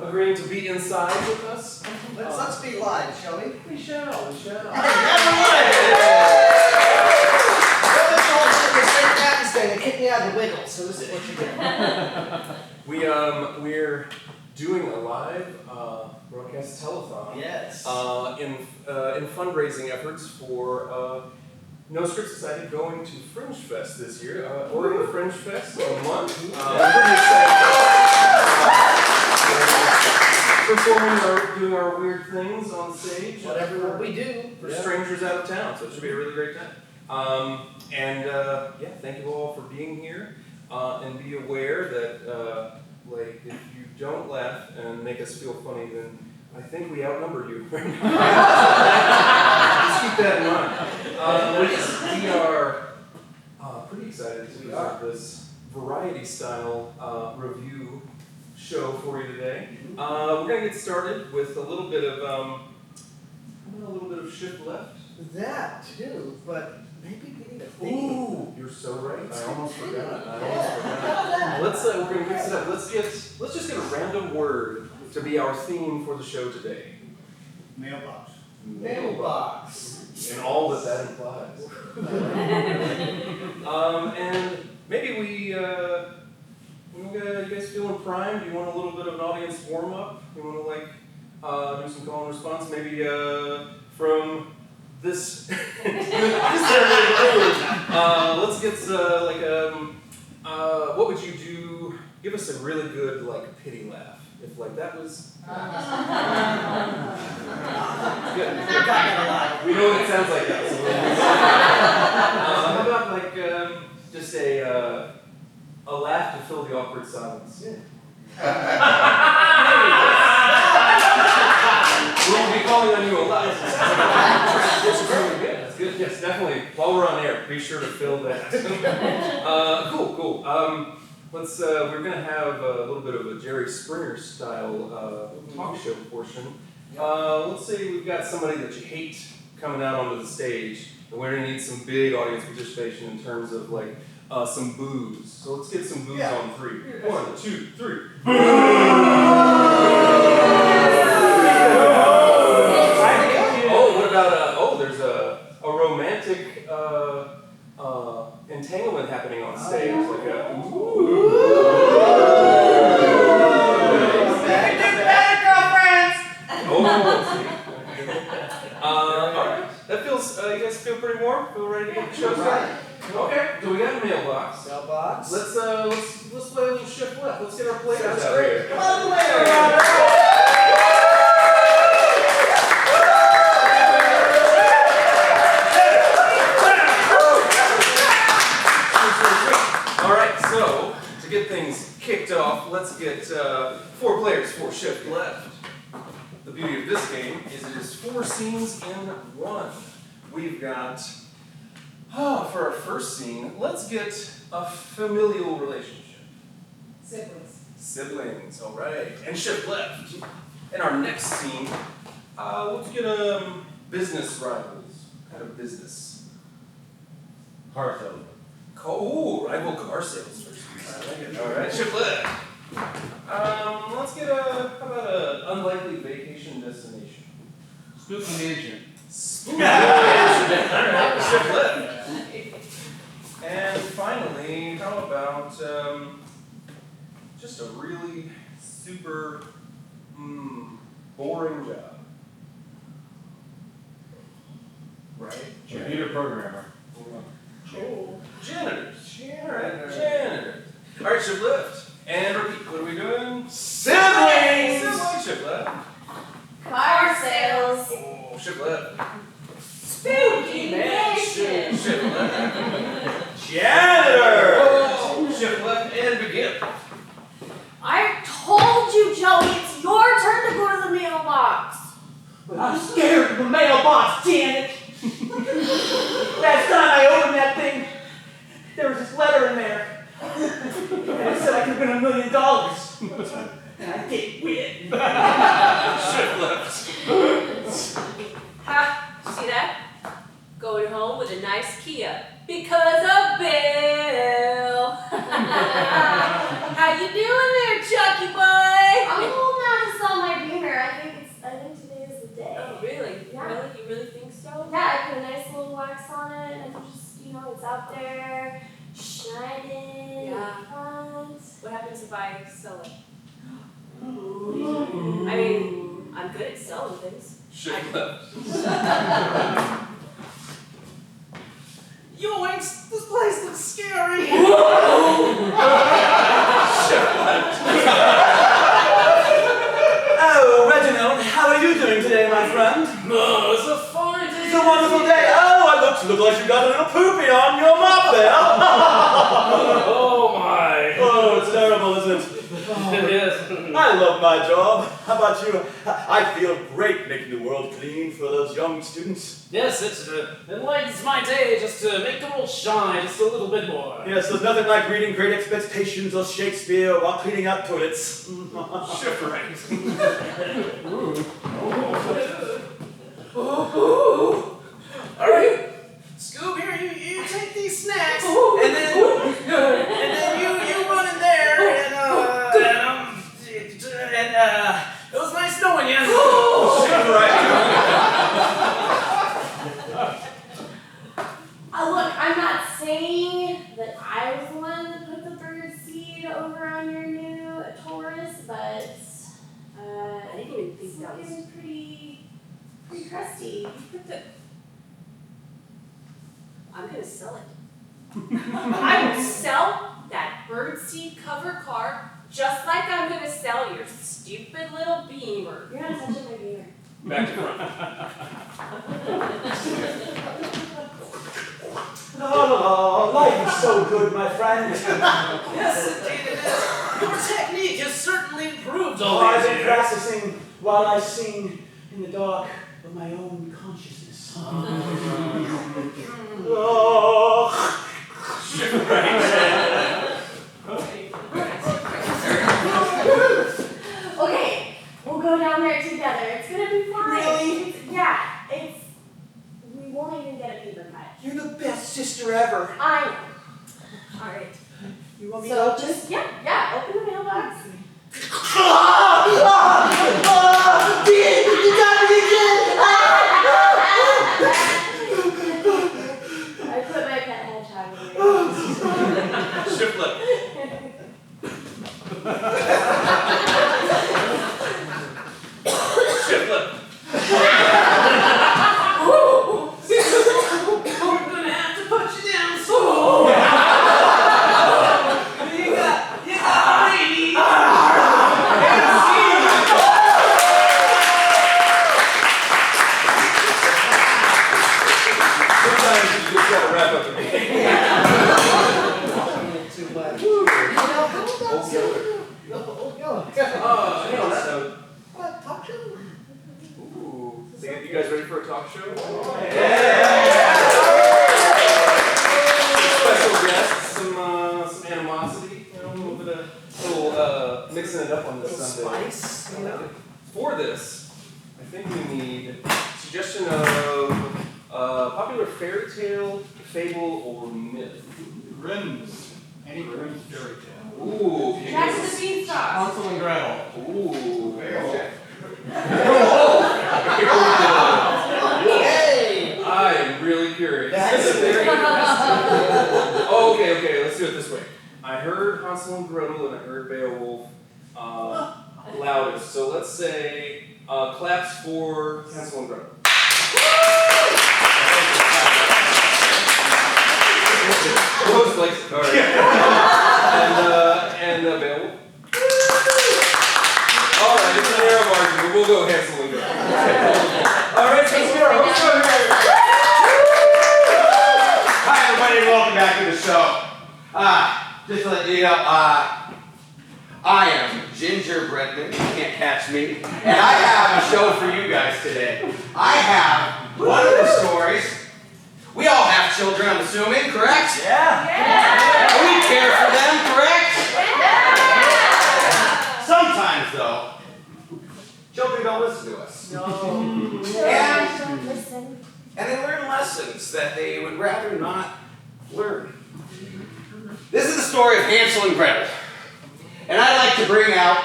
agreeing to be inside with us. Let's be live, shall we? We shall. They kicked me out of the wiggle, so this is what you get. We're doing a live broadcast telethon. Yes. In fundraising efforts for No Script Society going to Fringe Fest this year. Oregon Fringe Fest in a month. We're pretty excited. Doing our weird things on stage. Whatever we do. For strangers out of town, so it should be a really great time. Thank you all for being here. And be aware that, if you don't laugh and make us feel funny, then I think we outnumber you right now. Just keep that in mind. We are pretty excited to have this variety-style review show for you today. We're going to get started with a little bit of shift left. That too, but maybe we need a theme. Ooh, you're so right. I almost forgot. Let's we're gonna mix it up. Let's just get a random word to be our theme for the show today. Mailbox. And all that implies. And maybe you guys feeling primed? You want a little bit of an audience warm up? You want to do some call and response? Maybe from this. Let's get what would you do? Give us a really good pity laugh. If that was good. We know what it sounds like that. How about just a laugh to fill the awkward silence? Yeah. We'll be calling on you a lot. That's good. That's good. Yes, definitely. While we're on air, be sure to fill that. Cool. We're gonna have a little bit of a Jerry Springer style talk show portion. Let's say we've got somebody that you hate coming out onto the stage, and we're gonna need some big audience participation in terms of some boos. So let's get some boos on 3. 1, 2, 3. There's a romantic entanglement happening on stage, like a girlfriends. Alright. That feels. You guys feel pretty warm? Feel ready to get the show started? Okay. So we got a mailbox. Let's play a little shift left. Let's get our players out here. Come on, players. Get things kicked off, let's get 4 players for shift left. The beauty of this game is it is 4 scenes in 1. We've got, for our first scene, let's get a familial relationship. Siblings, all right. And shift left. In our next scene, let's get business rivals. What kind of business? Car salesman. Rival car sales first. Alright, shift left. Let's get how about an unlikely vacation destination? Spooky agent. Alright, shift left. And finally, how about just a really super boring job? Right? Computer programmer. Janitors. Janitors. Alright, shift left. And repeat. What are we doing? Siblings! Shift left. Car sales. Oh, shift left. Spooky mansion. Shift left. Janitor! Oh, shift left and begin. I told you, Joey, it's your turn to go to the mailbox. But I'm scared of the mailbox, Janet. Last time I opened that thing, there was this letter in there. And it said I could win $1 million. And I didn't win. Shift left. Ha! See that? Going home with a nice Kia. Because of Bill. How you doing there, Chucky boy? Oh, not a yeah, I put a nice little wax on it, and just, it's out there, shining, Yeah. front. What happens if I sell it? I mean, I'm good at selling things. Shift left. Yoinks! This place looks scary! Oh, Reginald, how are you doing today, my friend? Oh, it's a fine day. It's a wonderful day. Oh, I look like you've got a little poopy on your mop there. Oh my. Oh, it's terrible, isn't it? It is. I love my job. How about you? I feel great making the world clean for those young students. Yes, it lightens my day just to make the world shine just a little bit more. Yes, there's nothing like reading Great Expectations or Shakespeare while cleaning out toilets. Shift right. Alright, Scoob, here, you take these snacks, and then you run in there, and it was nice knowing you. Look, I'm not saying that I was the one that put the bird seed over on your new Taurus, but I didn't even think it's that was. looking pretty crusty. I'm gonna sell it. I will sell that birdseed cover car just like I'm gonna sell your stupid little Beamer. You're not touching my beaver. Back to front. Oh, life is so good, my friend. Yes, indeed it is. Your technique has certainly improved all I've these been years. practicing while I sing in the dark of my own consciousness. Oh. Shift right. Okay, we'll go down there together. It's gonna be fine. Really? We won't even get a paper cut. You're the best sister ever. I know. All right. You want me So to open just yeah, open the mailbox. Dean, you got me again! I put my pet hedgehog in there. Shift left. Shift left. We're gonna have to put you down so. You got baby. Sometimes you just gotta wrap up the meeting. Talk show? Ooh. So you guys ready for a talk show? Special guests, some animosity, a little bit of mixing it up on this Sunday. Spice, For this, I think we need suggestion of popular fairy tale, fable, or myth. Grimm's. Any Grimm's fairy tale. Ooh. That's the beanstalk. Hansel and Gretel. Ooh. Hey! I am really curious. That's very Okay, let's do it this way. I heard Hansel and Gretel and I heard Beowulf loudest. So let's say claps for Hansel and Gretel. Close place. All right. And Beowulf. All right, it's a narrow margin, but we'll go Hansel and Gretel. All right, let's go. Hi everybody and welcome back to the show. Just to let you know, I am Gingerbreadman, you can't catch me, and I have a show for you guys today. I have one of the stories. We all have children, I'm assuming, correct? Yeah. We care for them, correct? Sometimes though, children don't listen to us. Don't listen. And they learn lessons that they would rather not learn. This is the story of Hansel and Gretel. And I'd like to bring out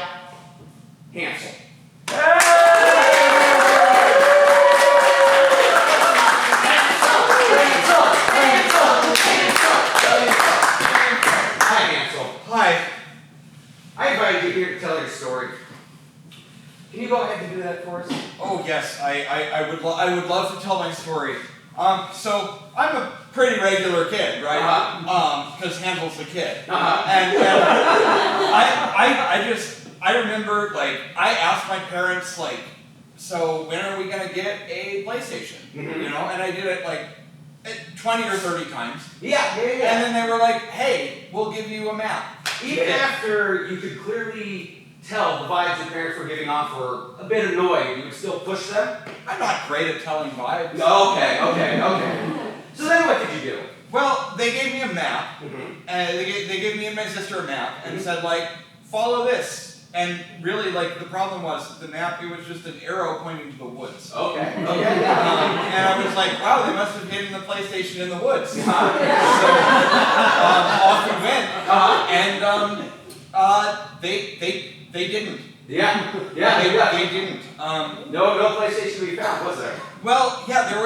Hansel. I would love to tell my story. So I'm a pretty regular kid, right? Because Hansel's the kid. And I remember, like, I asked my parents, like, so when are we gonna get a PlayStation? You know, and I did it like 20 or 30 times. Yeah. And then they were like, hey, we'll give you a map. Even after you could clearly tell the vibes your parents were giving off were a bit annoying, you would still push them? I'm not great at telling vibes. Okay. So then what did you do? Well, they gave me a map, and they gave me and my sister a map, and said, like, follow this. And really, like, the problem was the map, it was just an arrow pointing to the woods. Okay. And I was like, wow, they must have hidden the PlayStation in the woods. So off we went, and they didn't. They didn't. No PlayStation to be found, was there? Well, yeah, there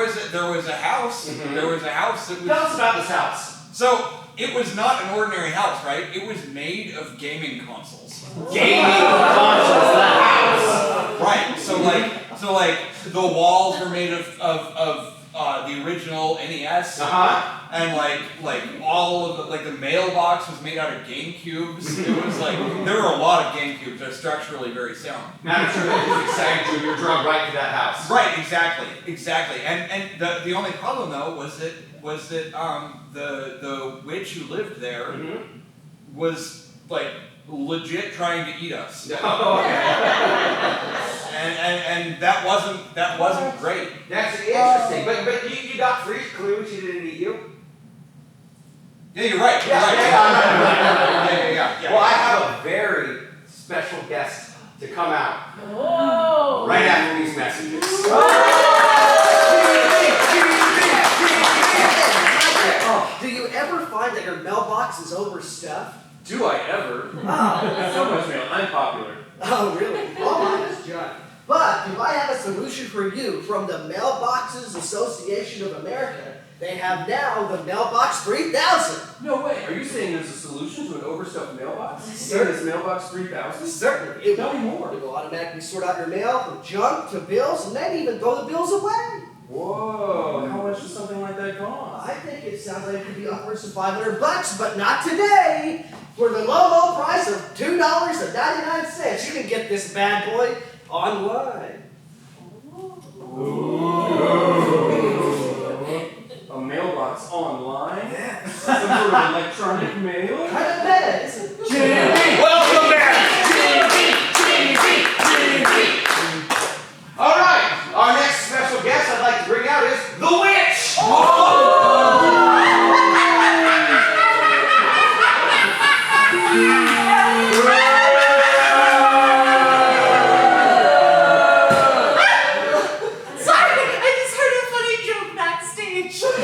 was a house. There was a house that was. Tell us about this house. So it was not an ordinary house, right? It was made of gaming consoles. Gaming consoles, the house. Right. So like the walls were made of the original NES. And like all of the mailbox was made out of GameCubes. It was like there were a lot of GameCubes. They're structurally very sound. Now I'm sure that just excited you. You're drawn right to that house. Right. Exactly. And the only problem though was that the witch who lived there was like legit trying to eat us. And that wasn't great. That's interesting. But you got free clue she didn't eat you? Yeah, you're right. Yeah. Yeah. Well, I have a very special guest to come out Oh. right after these messages. Do you ever find that your mailbox is overstuffed? Do I ever? Oh, So much mail. I'm popular. oh really? All mine is junk. But do I have a solution for you from the Mailboxes Association of America? They have now the Mailbox 3000. No way. Are you saying there's a solution to an overstuffed mailbox? This mailbox 3000? Certainly. It Tell me more. will automatically sort out your mail from junk to bills and then even throw the bills away. Whoa. How much does something like that cost? I think it sounds like it could be upwards of $500, but not today. For the low price of $2.99, you can get this bad boy online. A mailbox online? Yes. Some sort of electronic mail? Kind of meta, isn't it? Welcome back! All right, our next special guest I'd like to bring out is the witch!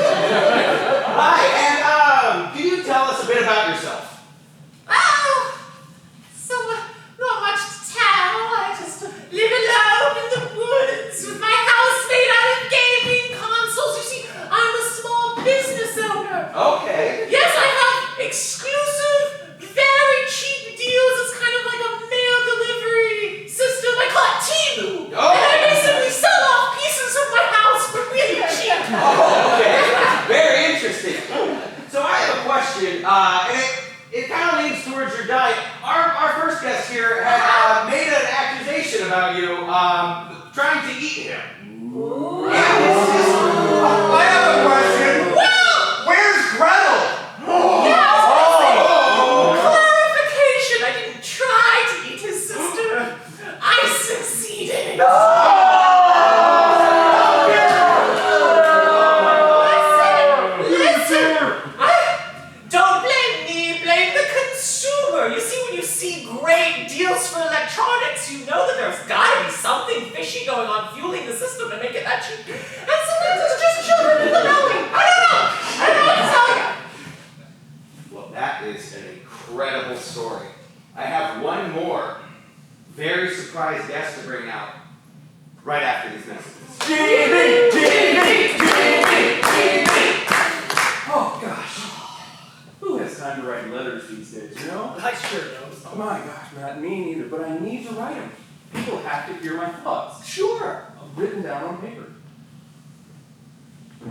Hi, and can you tell us a bit about yourself? Not much to tell. I just live alone in the woods with my house made out of gaming consoles. You see, I'm a small business owner. Okay. Yes, I have exclusive, very cheap deals. It's kind of like a mail delivery system. I call it Temu. Oh. And I basically sell off pieces of my house for really cheap. Oh, okay. Very interesting. So I have a question, and it kind of leans towards your diet. Our first guest here had made an accusation about you trying to eat him. Yeah, his sister. I have a question. Well, Where's Gretel? clarification. I didn't try to eat his sister. I succeeded. Listen. Don't blame me. Blame the consumer. You see, when you see great deals for electronics, you know that there's got to be something fishy going on fueling the system to make it that cheap. And sometimes it's just children in the belly. I don't know what to tell you. Well, that is an incredible story. I have one more very surprised guest to bring out right after these messages. Oh, gosh. Who has time to write letters these days, you know? I sure don't. Oh my gosh, not me neither, but I need to write them. People have to hear my thoughts. Sure. Written down on paper.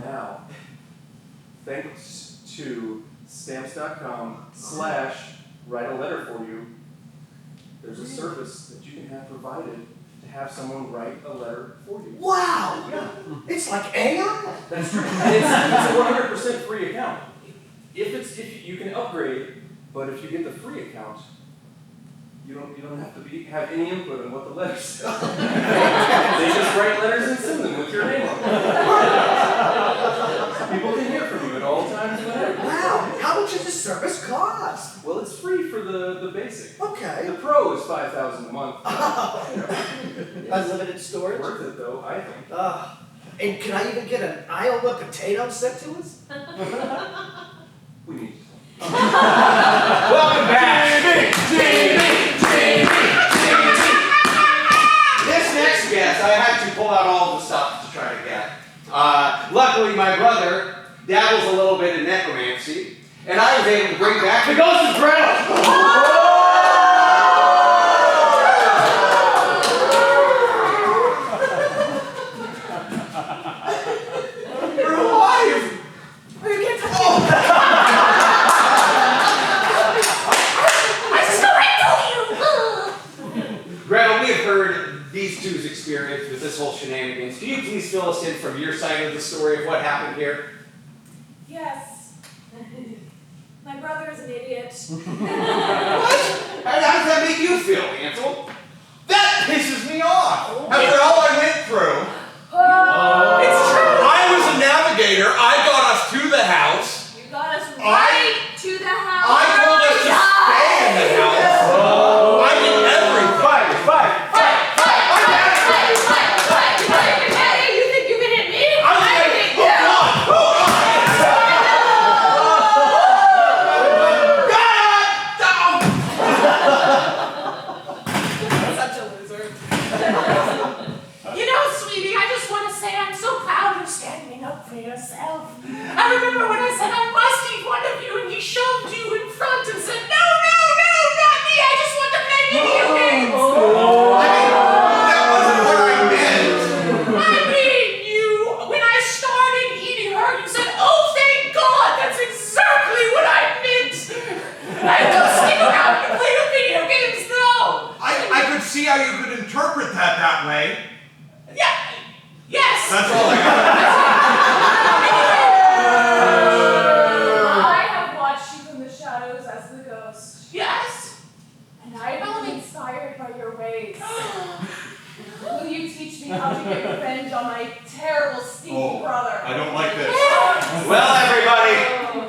Now, thanks to stamps.com/write a letter for you, there's a service that you can have provided to have someone write a letter for you. Wow! Yeah. It's like AI? That's true. And it's a 100% free account. If you can upgrade, but if you get the free account, you don't have to have any input on what the letters say. They just write letters and send them with your name on them. People can hear from you at all times. Wow! How much does this service cost? Well, it's free for the basic. Okay. The Pro is $5,000 a month. Unlimited storage? Worth it though, I think. And can I even get an Iowa potato sent to us? We need to. Welcome back. This next guest, I had to pull out all the stuff to try to get. Luckily, my brother dabbles a little bit in necromancy, and I was able to bring back the ghost of Gretel. You're alive! You can't touch Gretel, we have heard these two's experience with this whole shenanigans. Can you please fill us in from your side of the story of what happened here? Yes. My brother is an idiot. What? How does that make you feel, Ansel? That pisses me off. After all I went through. It's true. I was a navigator. I got us to the house. You got us right to the house. I told us to stay in the house. I did everything. Fight! Hey, you think you can hit me? I think you. Such a loser. You know, sweetie, I just want to say I'm so proud of standing up for yourself. I remember when I said I must eat one of you, and he shoved you in front and said, no, not me. I just want to play video games. That wasn't what I meant. I mean, when I started eating her, you said, oh, thank God, that's exactly what I meant. I don't stick around and play the video games, though. I could see how you could interpret that way. Yeah. Yes. That's all I got. I have watched you from the shadows as the ghost. Yes. And I've been inspired by your ways. Will you teach me how to get revenge on my terrible, stinky brother? I don't like this. Well, everybody,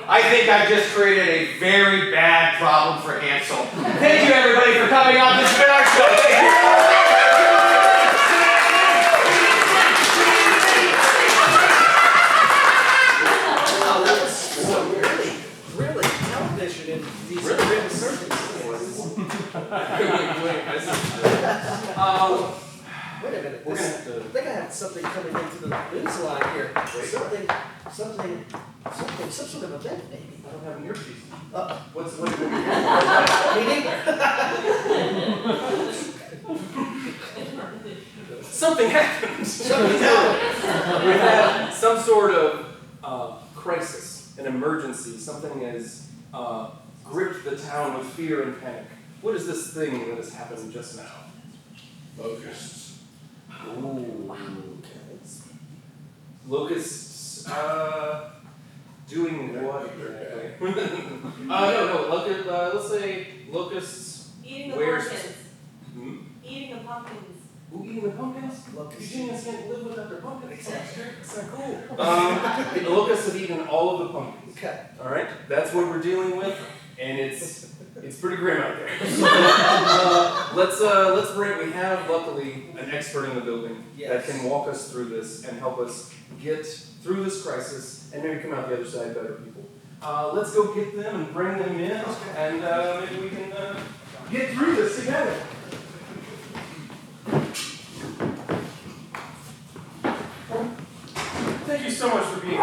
I think I've just created a very bad problem for Ansel. Thank you, everybody, for coming on. This has been our show. Thank you. Wow, that was so really television in these real circumstances. Wait a minute. We're gonna have to. I think I have something coming into the news line here. Some sort of event, maybe. I don't have an earpiece. What? What? Me neither. Something happened. Something happened. We had some sort of crisis, an emergency. Something has gripped the town with fear and panic. What is this thing that has happened just now? Locusts. Ooh. Locusts, doing what exactly? No, let's say locusts. Eating the Where's- pumpkins. Hmm? Eating the pumpkins. Who eating the pumpkins? Locusts. Eugenians can't live without their pumpkins. That's not cool. The locusts have eaten all of the pumpkins. Okay. All right, that's what we're dealing with, and it's pretty grim out there. So, let's bring. We have luckily an expert in the building that can walk us through this and help us get through this crisis and maybe come out the other side better people. Let's go get them and bring them in, and maybe we can get through this together. Thank you so much for being here.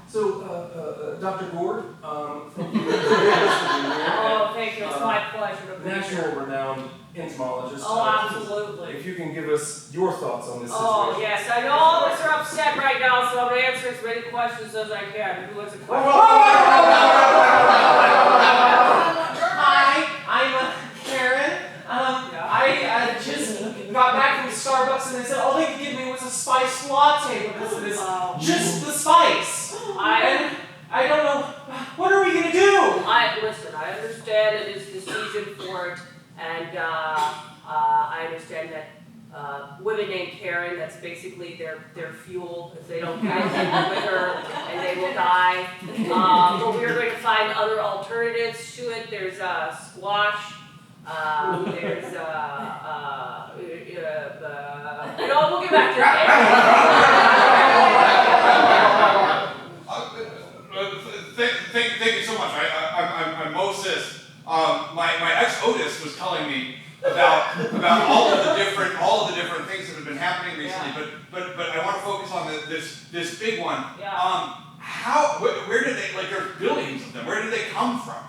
So, Dr. Gord, thank you for being here. Oh, thank you. It's my pleasure to be here. National renowned entomologist. Oh, absolutely. If you can give thoughts on this Oh, situation? yes, I know all of us are upset right now, so I'm going to answer as many questions as I can. Who has a question? Hi, I'm Karen. I just got back from Starbucks and they said all they could give me was a spiced latte because of this, just the spice. And I don't know, what are we gonna do? Listen, I understand it is the season for it, and I understand that women named Karen, that's basically their fuel. If they don't get it with her, and they will die. But we are going to find other alternatives to it. There's squash. There's we'll get back to Thank you so much. I'm Moses. My ex Otis was telling me about all of the different things that have been happening recently. But I want to focus on this big one. Yeah. Where did they, like, there's billions of them. Where did they come from?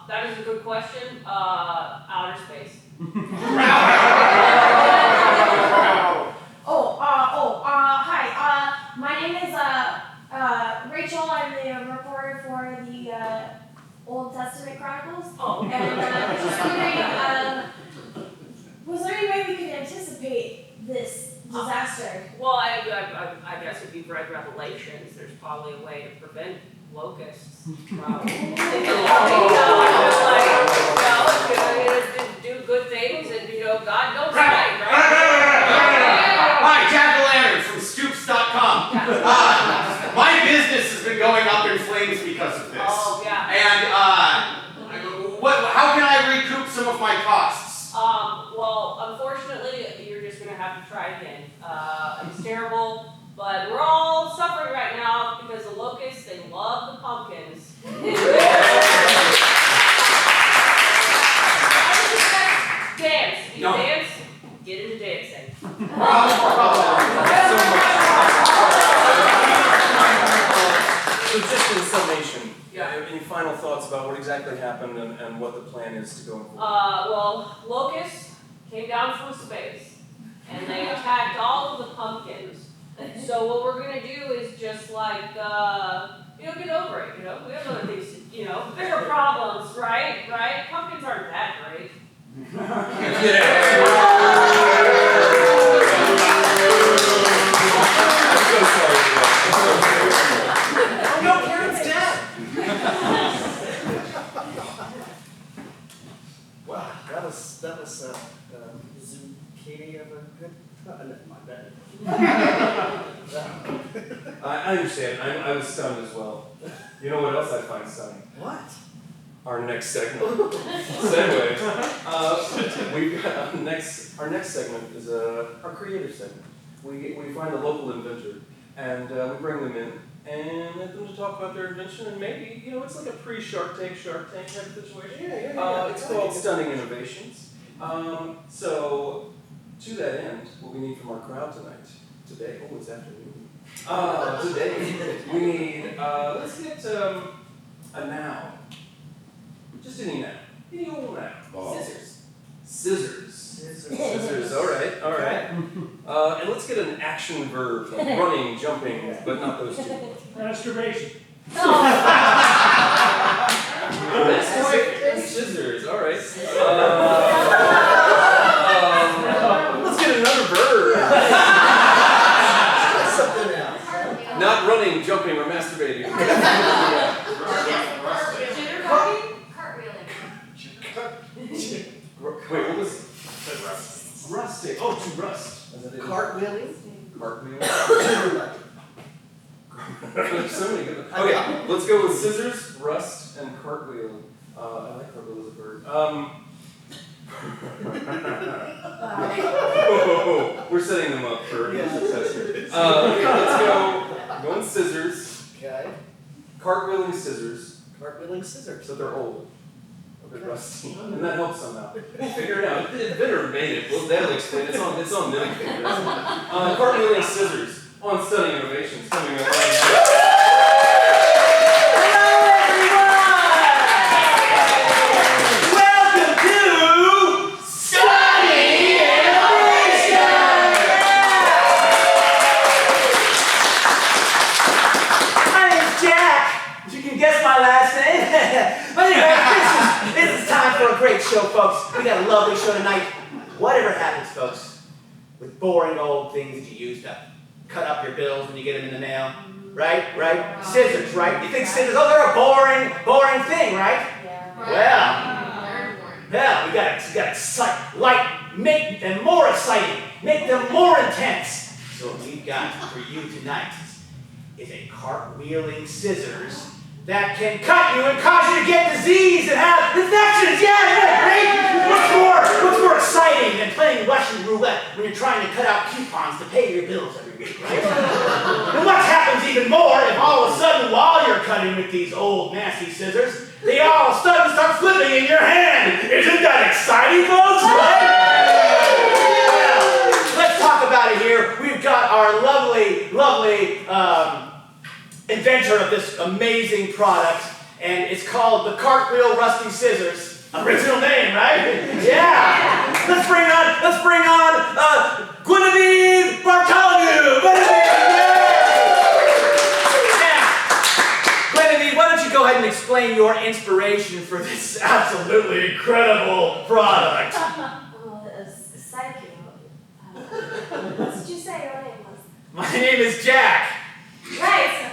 That is a good question. Outer space. Hi. My name is Rachel. I'm the reporter for the Old Testament Chronicles. Oh. And just wondering, was there any way we could anticipate this disaster? Well, I guess if you've read Revelations, there's probably a way to prevent locusts from do good things, and God knows right? Hi, Jack-o'-lantern from Scoops.com. My business has been going up in flames because of this. Oh, yeah. And how can I recoup some of my costs? Well, unfortunately, you're just gonna have to try again. It's terrible, but we're all suffering right now because the locusts, they love the pumpkins. Dance. You dance? Get into dancing. So just in summation, any final thoughts about what exactly happened and what the plan is to go forward? Well, locusts came down from space and they attacked all of the pumpkins. So what we're gonna do is just like, get over it. We have other things. Bigger problems, right? Pumpkins aren't that great. Oh no, Karen's dead! Wow, that was zucchini of a good. Never mind that. I understand. I was stunned as well. You know what else I find stunning? What? Our next segment. Segues. We've got our next segment is our creative segment. We find a local inventor and we bring them in and let them to talk about their invention, and maybe it's like a pre-Shark Tank type of situation. Yeah. It's called Stunning Innovations. So to that end, what we need from our crowd today, it's afternoon. Today we need let's get a noun. Just any noun. Any old noun. Oh. Scissors. All right. And let's get an action verb, like running, jumping, but not those two. Masturbation. Scissors. All right. Let's get another verb. Something else. Not running, jumping, or masturbating. Wait, what was rustic? Oh, to rust. Cartwheeling. There's so many good. Okay, let's go with scissors, rust, and cartwheel. I like cartwheel as a bird. We're setting them up for success here. Let's go. Going scissors. Okay. Cartwheeling scissors. Cartwheeling scissors. So they're old. A bit rusty. And that helps somehow. Figure it out. The inventor made it. Well, they'll explain. It's on them. Cartwheeling scissors on Stunning Innovations coming up right now. Welcome to Stunning Innovation! show, folks. We got a lovely show tonight. Whatever happens, folks, with boring old things that you use to cut up your bills when you get them in the mail, right? Scissors, right? You think scissors, oh, they're a boring thing, right? Well, we gotta make them more exciting, make them more intense. So what we've got for you tonight is a cartwheeling scissors that can cut you and cause you to get disease and have infections. Yeah, isn't that great? What's more exciting than playing Russian roulette when you're trying to cut out coupons to pay your bills every week, right? And what happens even more if all of a sudden while you're cutting with these old nasty scissors, they all of a sudden start flipping in your hand? Isn't that exciting, folks? Right? Well, let's talk about it here. We've got our lovely inventor of this amazing product, and it's called the Cartwheel Rusty Scissors. Original name, right? Yeah. Let's bring on Guinevere Bartholomew. Guinevere, why don't you go ahead and explain your inspiration for this absolutely incredible product? Thank you. What did you say your name was? My name is Jack. Right,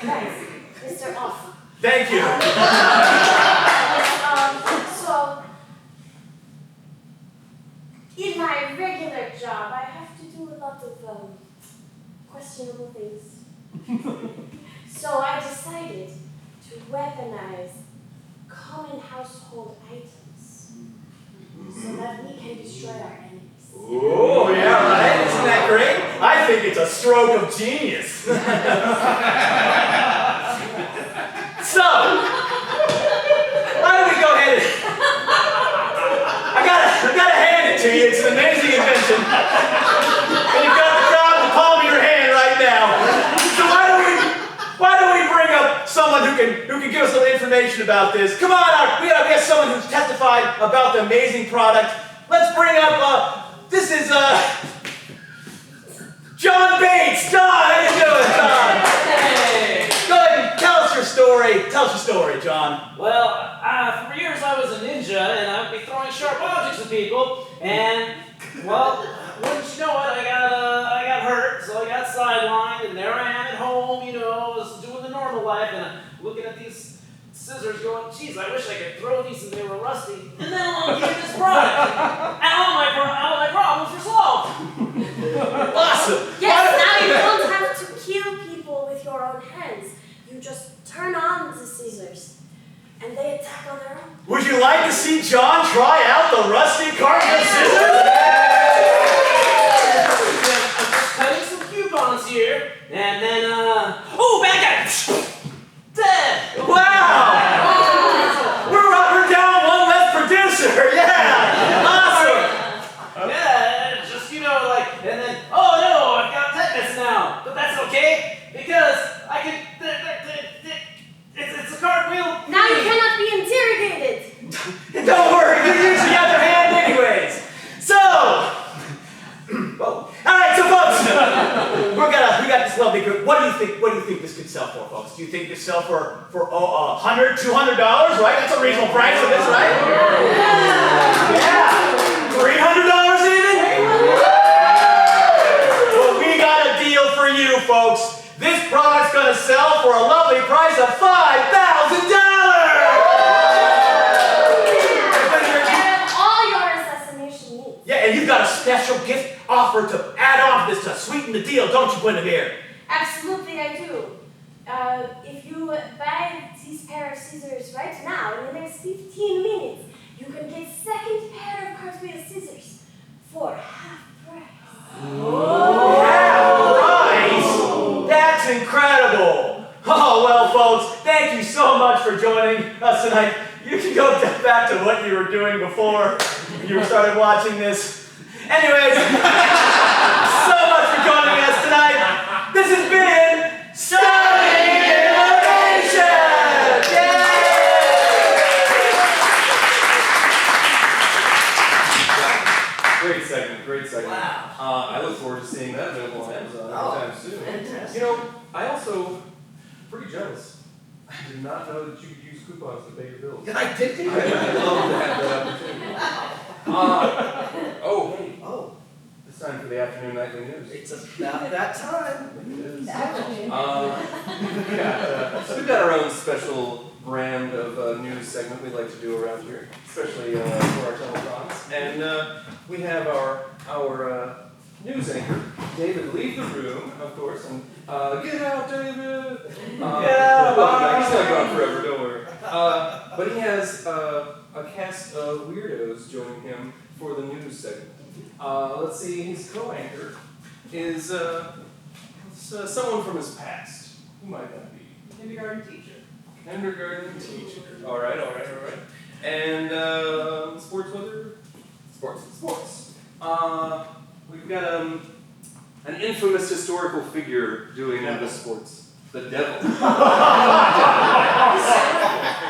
Mr. Off. Thank you. So, in my regular job, I have to do a lot of questionable things. So I decided to weaponize common household items so that we can destroy our enemies. Oh, yeah, right? Isn't that great? I think it's a stroke of genius. So, why don't we go ahead and... I gotta hand it to you. It's an amazing invention. And you've got the job in the palm of your hand right now. So why don't we bring up someone who can give us a little information about this? Come on, we have someone who's testified about the amazing product. Let's bring up, this is, John Bates. John, how you doing, John? Hey. Go ahead and tell us your story. Tell us your story, John. Well, for years I was a ninja, and I would be throwing sharp objects at people, and, well, wouldn't you know it, I got hurt, so I got sidelined, and there I am at home, I was doing the normal life, and I'm looking at these scissors going, geez, I wish I could throw these and they were rusty, and then along came this product, and all my problems were solved. Awesome. Yes, now you don't have to kill people with your own hands. You just turn on the scissors, and they attack on their own. Would you like to see John try out the rusty cartwheel scissors? I'm just cutting some coupons here, and then, oh, bad guy! Dead! Wow! We're down one less producer, yeah! Awesome! Yeah, just, and then, oh no, I've got tetanus now, but that's okay, because I can, it's a cartwheel. Now you cannot be interrogated. Don't worry, you use the other hand anyways. So, alright, so folks, we got this lovely group. What do you think this could sell for, folks? Do you think this sell for $100, $200, right? That's a reasonable price for this, right? Yeah. $300 even? Well, we got a deal for you, folks. This product's gonna sell for a lovely price of $5,000. Yeah, and you've got a special gift offer to add on to this to sweeten the deal, don't you, Guinevere? Absolutely, I do. If you buy this pair of scissors right now, in the next 15 minutes, you can get second pair of cartwheel scissors for half price. Oh, half price? That's incredible. Oh, well, folks, thank you so much for joining us tonight. You can go back to what you were doing before you started watching this. Anyways, so much for joining us tonight. This has been Starting Innovation! Yay! Great segment. Wow. I look forward to seeing that available on Amazon anytime soon. Fantastic. I also, pretty jealous. I I did not know that you could use coupons to pay your bills. I did think I would love to have that opportunity. Oh, hey, Oh, it's time for the afternoon nightly news. it's about that time. It is. We've got our own special brand of news segment we like to do around here, especially for our teletons. And we have our news anchor, David, leave the room, of course, and get out, David! He's not gone forever, don't worry. But he has a cast of weirdos joining him for the news segment. Let's see, his co-anchor is someone from his past. Who might that be? Kindergarten teacher. Kindergarten teacher. All right. And sports weather? Sports. We've got an infamous historical figure doing the sports. The devil.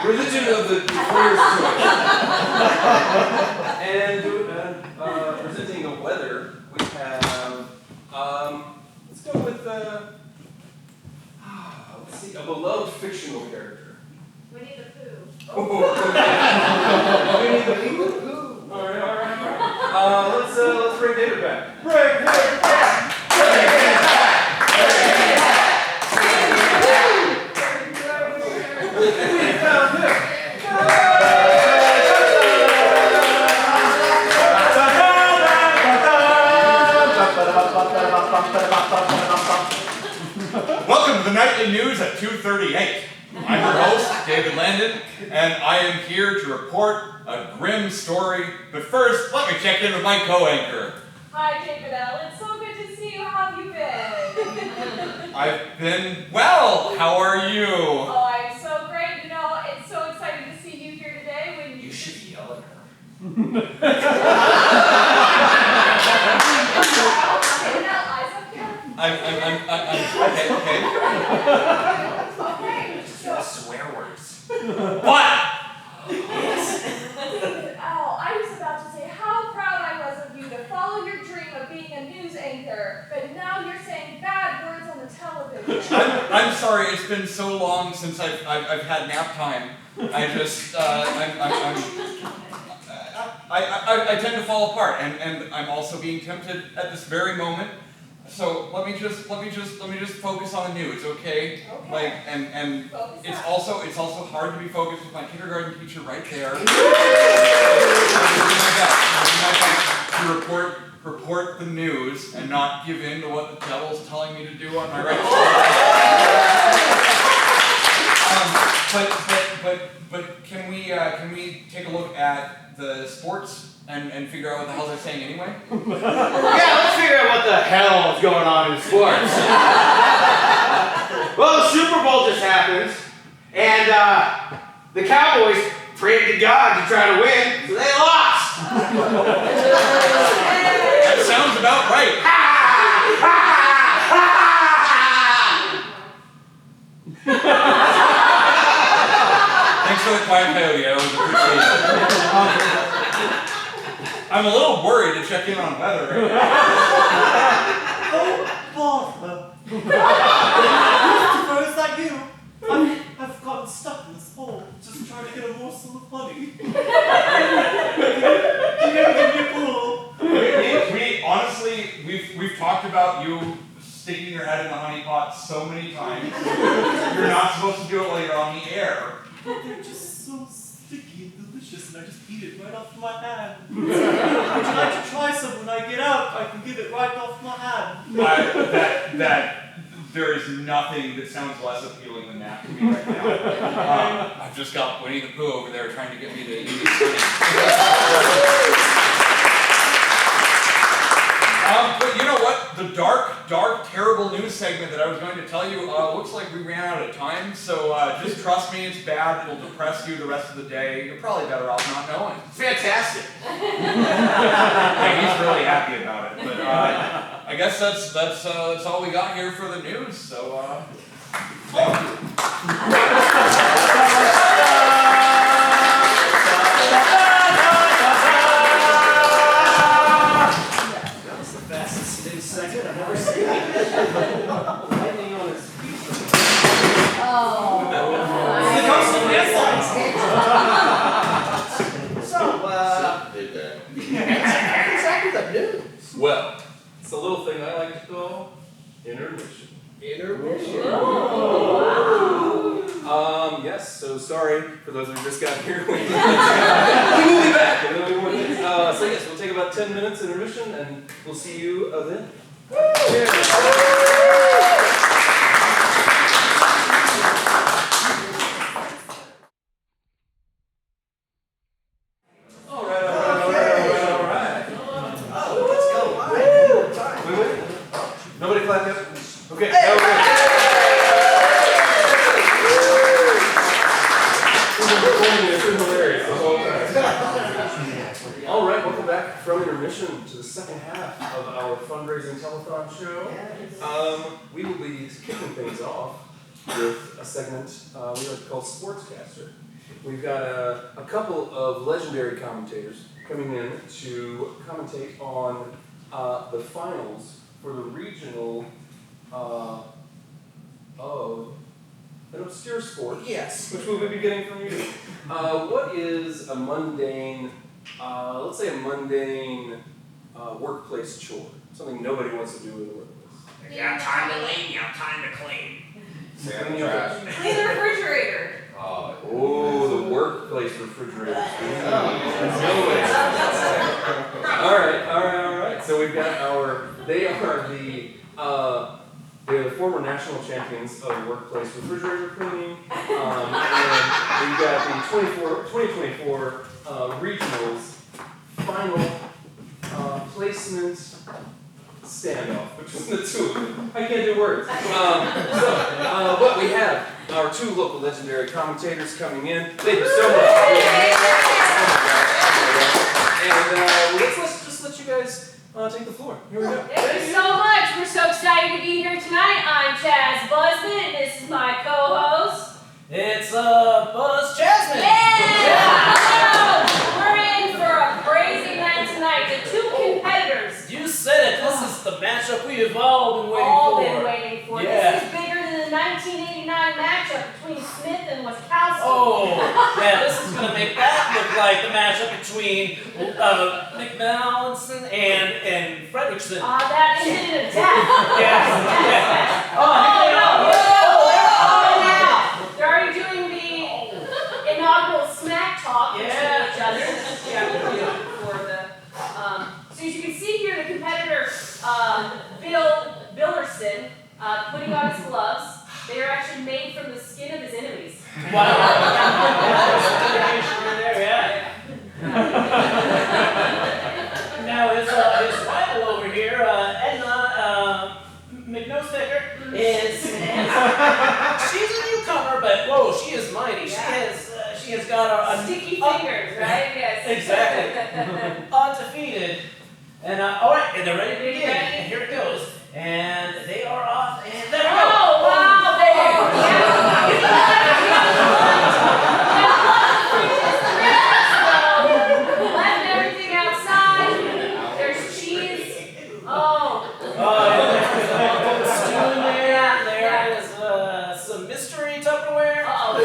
Religion of the player's choice. And presenting the weather, we have, let's go with, let's see, a beloved fictional character. Winnie the Pooh. Oh, Winnie the Pooh. All right. Let's bring David back. Bring David back. We found him. Welcome to the nightly news at 2:38. I'm your host, David Landon, and I am here to report a grim story. But first, let me check in with my co-anchor. Hi, David L. It's so good to see you. How have you been? I've been well. How are you? Oh, I'm so great. You know, it's so exciting to see you here today when You should yell at her. Okay. Okay, so... Swear words. What? Oh, I was about to say how proud I was of you to follow your dream of being a news anchor, but now you're saying bad words on the television. I'm sorry. It's been so long since I've had nap time. I just I tend to fall apart, and I'm also being tempted at this very moment. So let me just focus on the news, okay? Okay. Like and Focus it's up. also hard to be focused with my kindergarten teacher right there. To report the news and not give in to what the devil's telling me to do on my right shoulder. But can we take a look at the sports and figure out what the hell they're saying anyway? Yeah, let's figure out what the hell is going on in sports. Well, the Super Bowl just happened, and the Cowboys prayed to God to try to win, so they lost. That sounds about right. Thanks for the quiet coyote. I always appreciate it. I'm a little worried to check in on weather right now. Oh, bother. First, like you. I've gotten stuck in this hole, just trying to get a morsel of honey. You never give me a pool. We honestly, we've talked about you sticking your head in the honey pot so many times. You're not supposed to do it while you're on the air. But they're just so sticky and delicious, and I just eat it right off my hand. Would you like to try some when I get out? I can give it right off my hand. There is nothing that sounds less appealing than that to me right now. I've just got Winnie the Pooh over there trying to get me to eat these But you know what? The dark, terrible news segment that I was going to tell you looks like we ran out of time. So just trust me, it's bad. It'll depress you the rest of the day. You're probably better off not knowing. Fantastic. Yeah, he's really happy about it. But I guess that's all we got here for the news. So thank you. Second, I've never seen it. Landing on his feet. Oh. Intermission. Yes, so sorry for those who just got here. We will be back in another 1 minute. So yes, we'll take about 10 minutes intermission and we'll see you then. All right. Let's go. Wait. Nobody clap yet? Okay. All right, welcome back from intermission to the second half of our fundraising telethon show. We will be kicking things off with a segment we like to call Sportscaster. We've got a couple of legendary commentators coming in to commentate on the finals for the regional of an obscure sport. Yes. Which we will be getting from you. What is a mundane, let's say a mundane workplace chore? Something nobody wants to do in the workplace. If you have time to lean, you have time to clean. Clean the trash. Clean the refrigerator. Oh, the workplace refrigerator. All right. So we've got they are the former national champions of workplace refrigerator cleaning. And we've got the 2024 regionals final placement standoff, which is the two of them. I can't do words. But we have our two local legendary commentators coming in. Thank you so much. And let's just let you guys take the floor. Here we go. Thank you so much. We're so excited to be here tonight. I'm Chaz Busman, and this is my co-host. It's Buzz Jasmine. Yeah! We're in for a crazy night tonight. The two competitors. You said it. This is the matchup we have all been waiting for. Yeah. This is bigger than the 1989 matchup between Smith and Wiskowski. Oh, yeah, this is going to make that look like the matchup between McNallinson and Fredrickson. That ended in a death. Yeah. Oh, now. They're already doing the inaugural smack talk between each other. So as you can see here, the competitor, Bill Billerson, putting on his gloves. They are actually made from the skin of his enemies. Wow. Now his rival over here, Edna McNosepicker, she's a newcomer, but whoa, she is mighty. She has got a sticky fingers, right? Yes. Exactly. Undefeated. And all right, and they're ready to begin. And here it goes. And they are off, and there we go. Oh, wow, there. Left everything outside. There's cheese. There's stew in there. There is some mystery Tupperware. He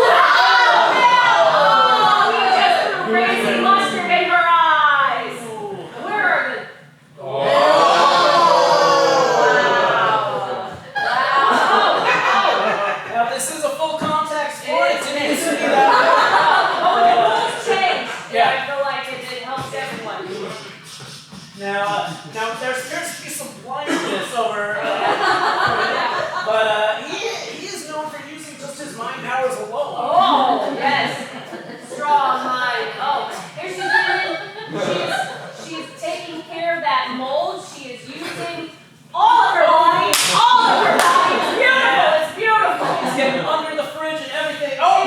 just threw crazy mustard in her eyes. Where are the... Now this is a full contact sport. It didn't used to be that the rules changed. Yeah. I feel like it helps everyone. Now there appears to be some blindness over, but he is known for using just his mind powers alone. Oh, yes. Strong mind. Oh, there she's taking care of that mold. She is using all of her body. All of her body. It's beautiful. It's beautiful. He's getting under the fridge and everything. Oh,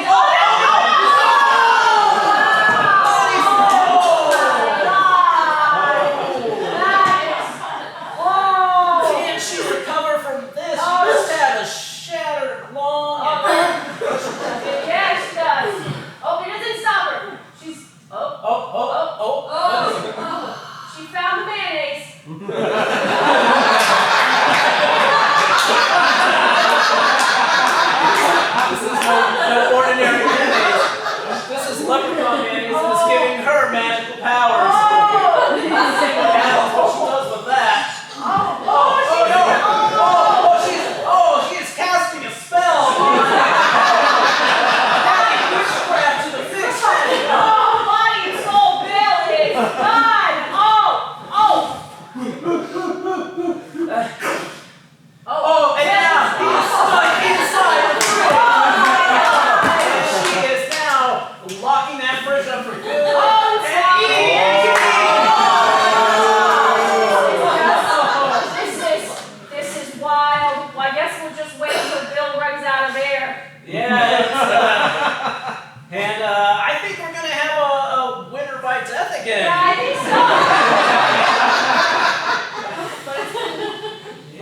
Yeah, and I think we're gonna have a winner by death again. Yeah, I think so.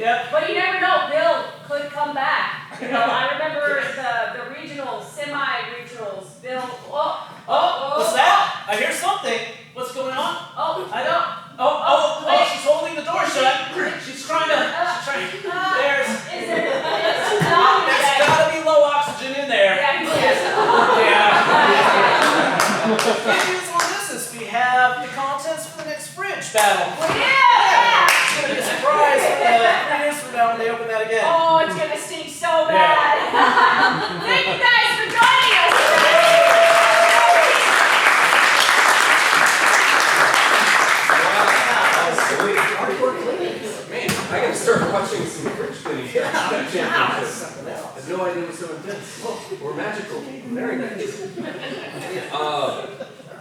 Yep. But you never know, Bill could come back. You know, I remember the regionals, semi-regionals, Bill, What's that? I hear something. What's going on? I don't. wait. She's holding the door shut. She's trying to. There's gotta be low oxygen in there. Yeah. Good news on this is we have the contest for the next fridge battle. Yeah! It's gonna be a surprise for 3 years from now when they open that again. Oh, it's gonna stink so bad. Thank you guys for joining us today. Man, I gotta start watching some fridge cleaning. I had no idea it was so intense. Or magical. Very nice.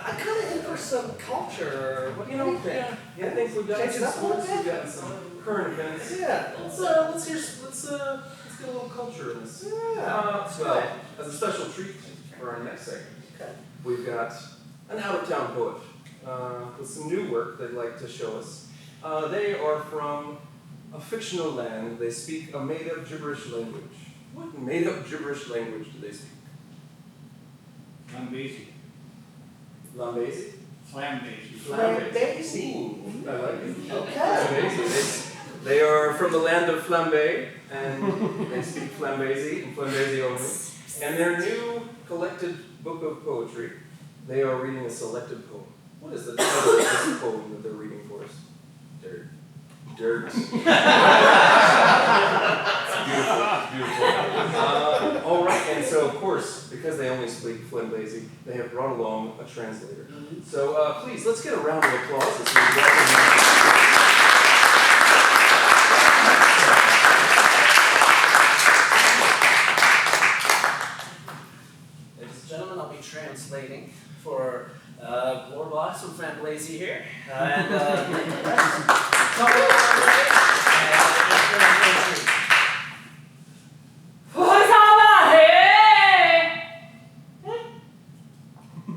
I'm kind of in for some culture. What do you think? Yeah, I think we've got Change it some up a little sports, we've bit? got some current events. Yeah. Let's get a little culture in this. Yeah. So, as a special treat for our next segment, Okay. we've got an out-of-town poet with some new work they'd like to show us. They are from a fictional land. They speak a made-up gibberish language. What made-up gibberish language do they speak? Lambesi. Lambesi? Flambesi. Flambesi. Ooh, I like it. Okay. Flambesi. They are from the land of Flambe, and they speak Flambesi and Flambesi only. And their new collected book of poetry, they are reading a selected poem. What is the title of this poem that they're reading for us? Dirt. It's beautiful. All right, and so of course, because they only speak Flambesi, they have brought along a translator. So please, let's get a round of applause as we welcome Ladies and gentlemen, I'll be translating for Lord Box from Framboise here.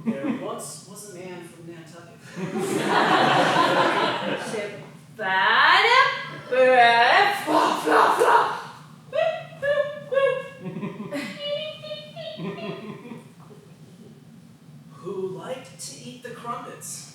There once was a man from Nantucket. Who liked to eat the crumpets.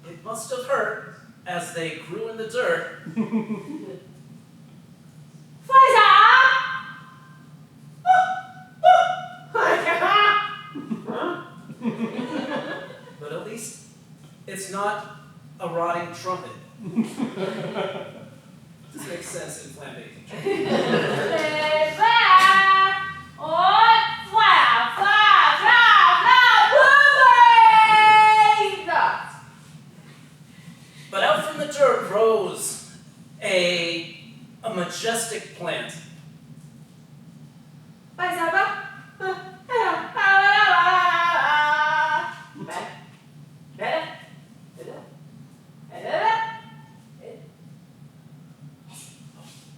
It must have hurt as they grew in the dirt. But at least it's not a rotting trumpet. This makes sense in Flambesi. But out from the dirt rose a majestic plant.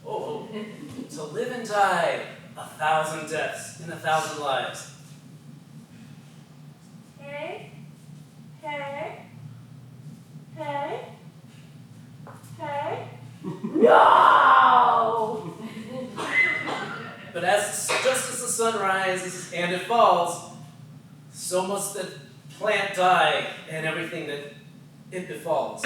Oh, to live and die 1,000 deaths in 1,000 lives. Hey. No! But just as the sun rises and it falls, so must the plant die and everything that it befalls.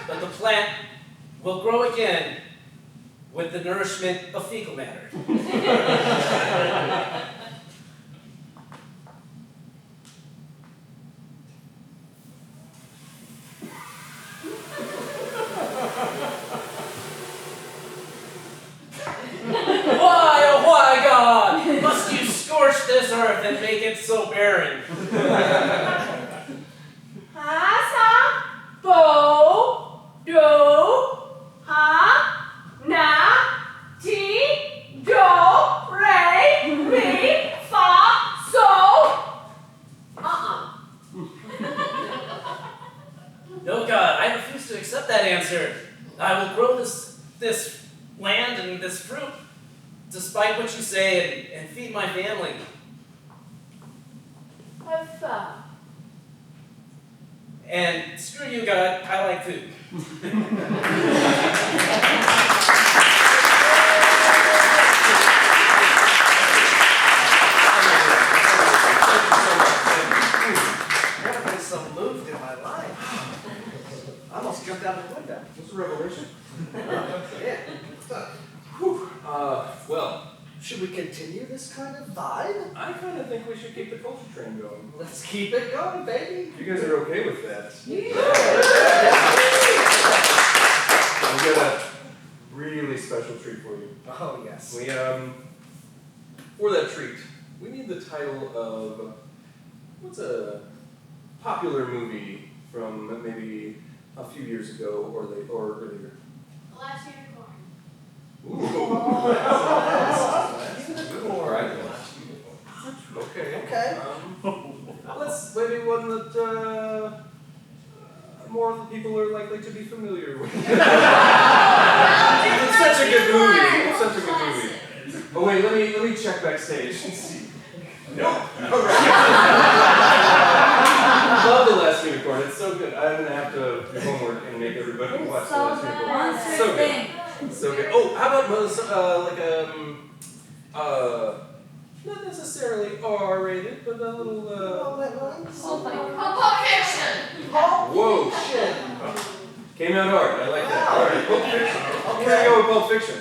But the plant will grow again with the nourishment of fecal matter. Why, oh why, and make it so barren. Sa, bo, do, ha, na, ti, do, re, mi, fa, so. No, God, I refuse to accept that answer. I will grow this land and this fruit, despite what you say, and feed my family. Have fun. And screw you, God, I like food. Never been so moved in my life. I almost jumped out of the window. What's a revelation? Yeah. Well, Should we continue this kind of vibe? I kind of think we should keep the culture train going. Let's keep it going, baby. If you guys are okay with that. Yeah. I've got a really special treat for you. Oh, yes. We, for that treat, we need the title of, what's a popular movie from maybe a few years ago or earlier? The Last Unicorn. Ooh. All right. Okay. Okay. Let's maybe one that more people are likely to be familiar with. It's such a good movie. It's such a good movie. Oh wait, let me check backstage and see. No. Love The Last Unicorn. It's so good. I'm gonna have to do homework and make everybody watch The Last Unicorn. So good. So good. Oh, how about not necessarily R-rated, but a little Pulp Fiction. Whoa, shit. Came out hard. I like that. All right, Pulp Fiction. We're gonna go with Pulp Fiction.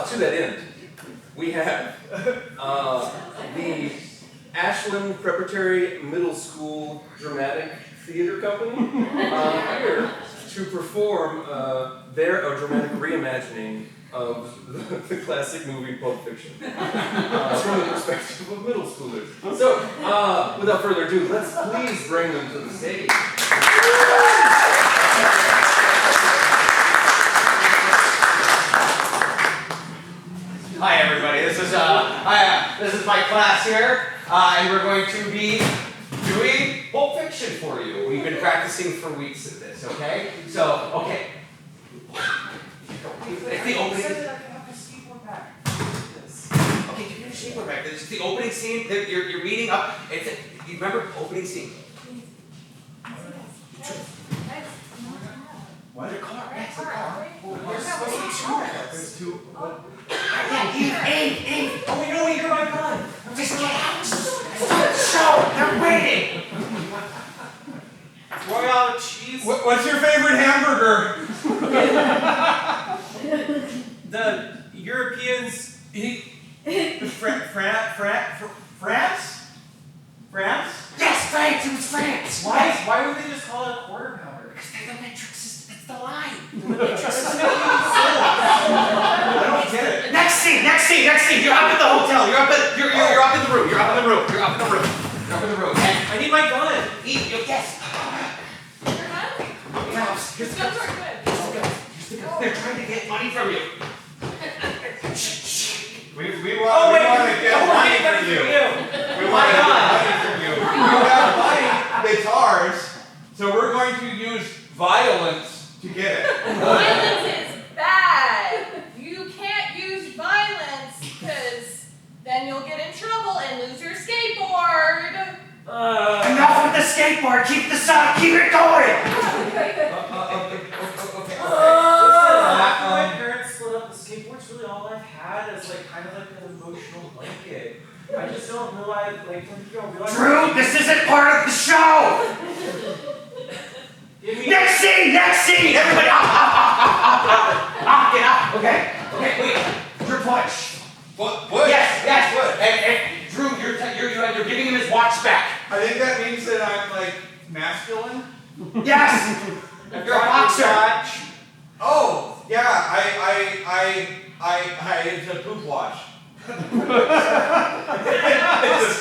To that end, we have the Ashland Preparatory Middle School Dramatic Theater Company here to perform a dramatic reimagining of the classic movie Pulp Fiction from the perspective of middle schoolers. So, without further ado, let's please bring them to the stage. Hi everybody, this is my class here, and we're going to be doing Pulp Fiction for you. We've been practicing for weeks of this, okay? So, okay. It's the opening. Okay, give me your skateboard back. This is the opening scene. You're meeting up. You remember opening scene? What? Your car. Yes, the car. There's two. Eve. Oh, we know you're my gun. Just get out. Show. They're waiting. Royale cheese. What's your favorite hamburger? The Europeans eat France? Yes, France. It was France. Why would they just call it a quarter pounder? Because they're the metric system. That's the line. I don't get it. Next scene. You're up at the hotel. You're up in the room. And I need my gun. Eve, you guess. Your guns aren't good. They're trying to get money from you. We want to get money from you. We want to get money from you. You have money that's ours, so we're going to use violence to get it. Violence is bad. You can't use violence because then you'll get in trouble and lose your skateboard. Enough with the skateboard. Keep it going. My parents split up. The skateboard's really all I've had as kind of an emotional blanket. I just don't realize, Drew, this isn't part of the show. Next scene. Everybody, up. Get up. Okay. Wait. Drew, push. What? Yes. Good. And Drew, you're giving him his watch back. I think that means that I'm masculine. Yes. You're a boxer. Oh, yeah. I it's a poop watch. It's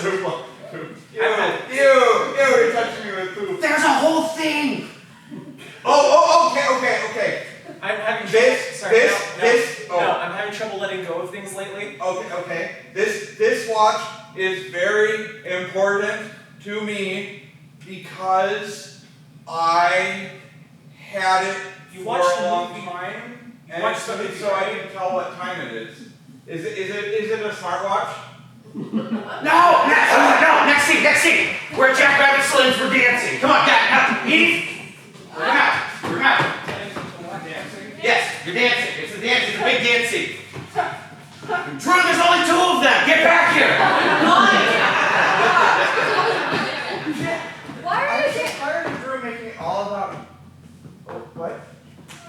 a poop watch. You're touching me with poop. There's a whole thing. Okay. I'm having This. I'm having trouble letting go of things lately. Okay. This watch is very important to me because I had it You for watched a the long movie? time, You and watched the movie, so I right? can tell what time it is. Is it a smartwatch? No, next scene. We're at Jack Rabbit Slim's, we're dancing. Come on, Dad, now, Edie. Bring him out. Yes, you're dancing. It's a big dance scene. Drew, there's only 2 of them. Get back here. Why are you Tired of Drew making it all about. What?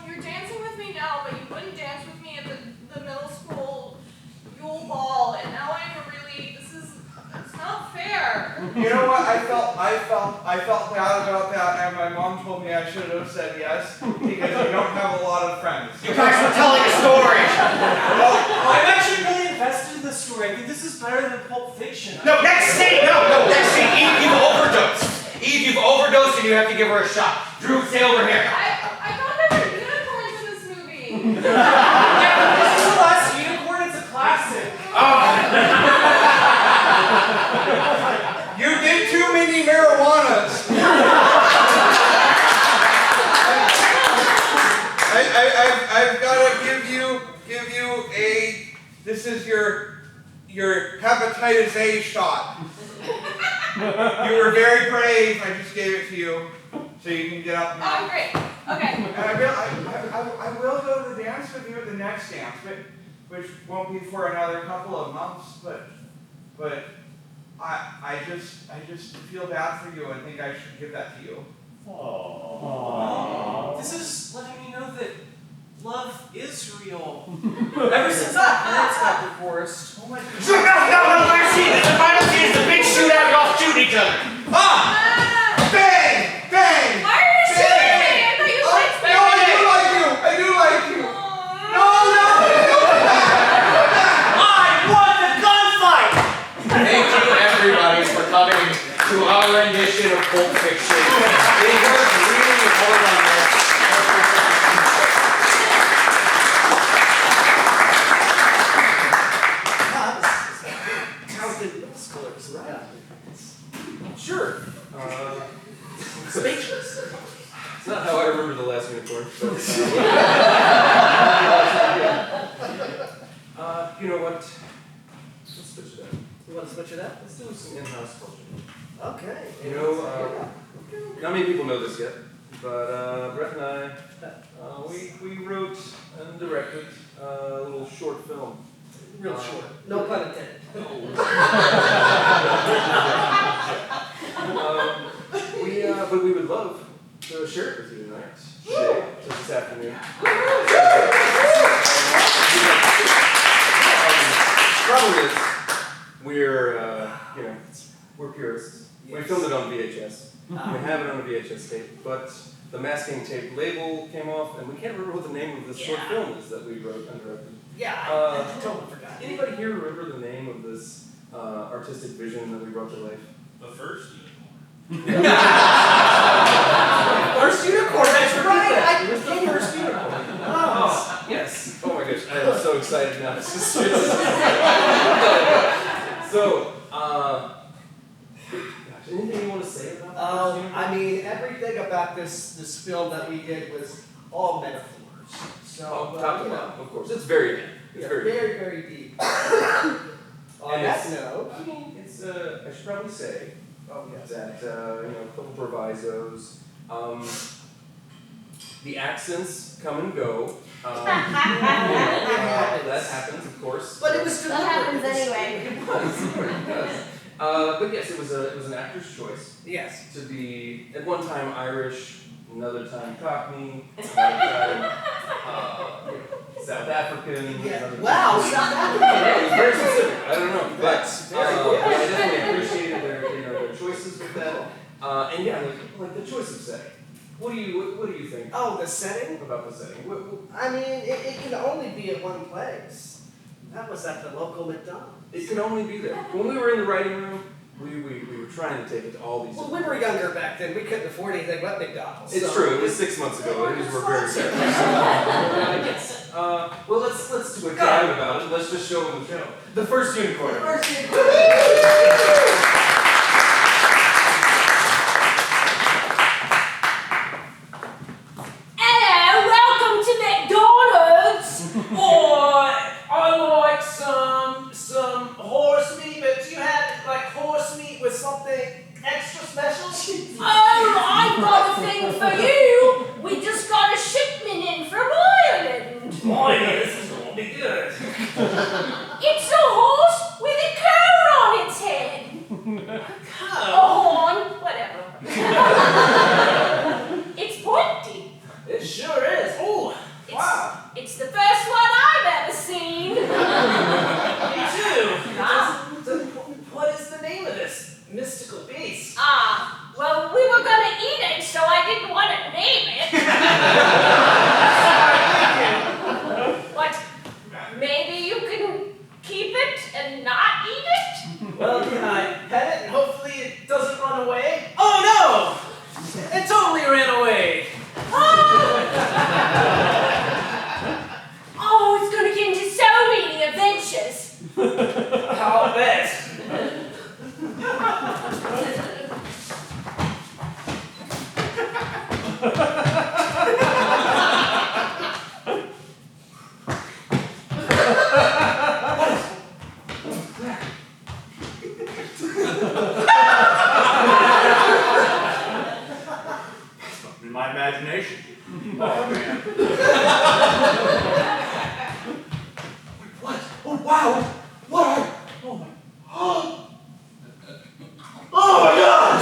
You're dancing with me now, but you wouldn't dance with me at the middle school Yule Ball, and now it's not fair. You know what? I felt bad about that, and my mom told me I should have said yes because you don't have a lot of friends. You guys were telling a story. I'm actually really invested in this story. I think this is better than Pulp Fiction. No, next scene. Eve, you've overdosed and you have to give her a shot. Drew, stay over here. I thought there were unicorns in this movie. Yeah, but this is the last unicorn. It's a classic. You did too many marijuanas. I've got to give you a. This is your hepatitis A shot. You were very brave. I just gave it to you, so you can get up now. Oh, great. Okay. And I will go to the dance with you at the next dance, which won't be for another couple of months. But I just feel bad for you and think I should give that to you. This is letting me know that love is real. Ever since our parents got divorced. Oh my God. No, last scene. The final scene is the big shootout. You all shoot each other. Bang! Why are you shooting me? I thought you liked me. I do like you. No. I won the gunfight! Thank you, everybody, for coming to our rendition of Pulp Fiction. They worked really hard on this. Sure. Speechless. It's not how I remember the last unicorn. But, you know what? Let's switch it up. You want to switch it up? Let's do some in-house culture. Okay. You know, not many people know this yet, but Brett and I, we wrote and directed a little short film. Real short. No pun intended. But we would love to share it with you tonight. Just this afternoon. Problem is, we're purists. Yes. We filmed it on VHS. We have it on a VHS tape, but the masking tape label came off, and we can't remember what the name of this short film is that we wrote and directed. Yeah, I totally forgot. Anybody here remember the name of this artistic vision that we brought to life? The first unicorn. First unicorn, that's right! It was the first unicorn. Oh, yes. Oh my gosh, I am so excited now. So, anything you want to say about this? I mean, everything about this film that we did was all metaphors. So, Top to bottom, of course. It's very deep. It's very deep. On that note, I mean, it's I should probably say that a couple provisos. The accents come and go. That happens, of course. but it was That happens anyway. It does. But yes, it was an actor's choice Yes. to be at one time Irish, another time Cockney, another time South African. Yeah. Wow, South African. Yeah, it was very specific. I don't know, but very good. I definitely appreciated their choices with that. And yeah, like the choice of setting. What do you think? Oh, the setting? About the setting. I mean, it can only be at one place. That was at the local McDonald's. It can only be there. When we were in the writing room, We were trying to take it to all these. Well, we were younger back then. We couldn't afford anything but McDonald's. It's so. true. It was 6 months ago. These were very fair. Well, let's do a game about it. Let's just show them the show. The first unicorn. Hello, welcome to McDonald's. I like some horse meat, but do you have like horse meat with something extra special? Oh, I've got a thing for you. We just got a shipment in from Ireland. Boy, this is gonna be good. It's a horse with a cone on its head. A horn, whatever. It's pointy. It sure is. Oh, wow. It's the first one I've ever seen. Me too. What is the name of this mystical beast? Well, we were gonna eat it, so I didn't want to name it. What? Maybe you can keep it and not eat it? Well, can I pet it and hopefully it doesn't run away? Oh no! It totally ran away. Oh, it's gonna get into so many adventures. I'll bet. In my imagination. Oh man. What? Oh wow! What are? Oh my! Oh my God!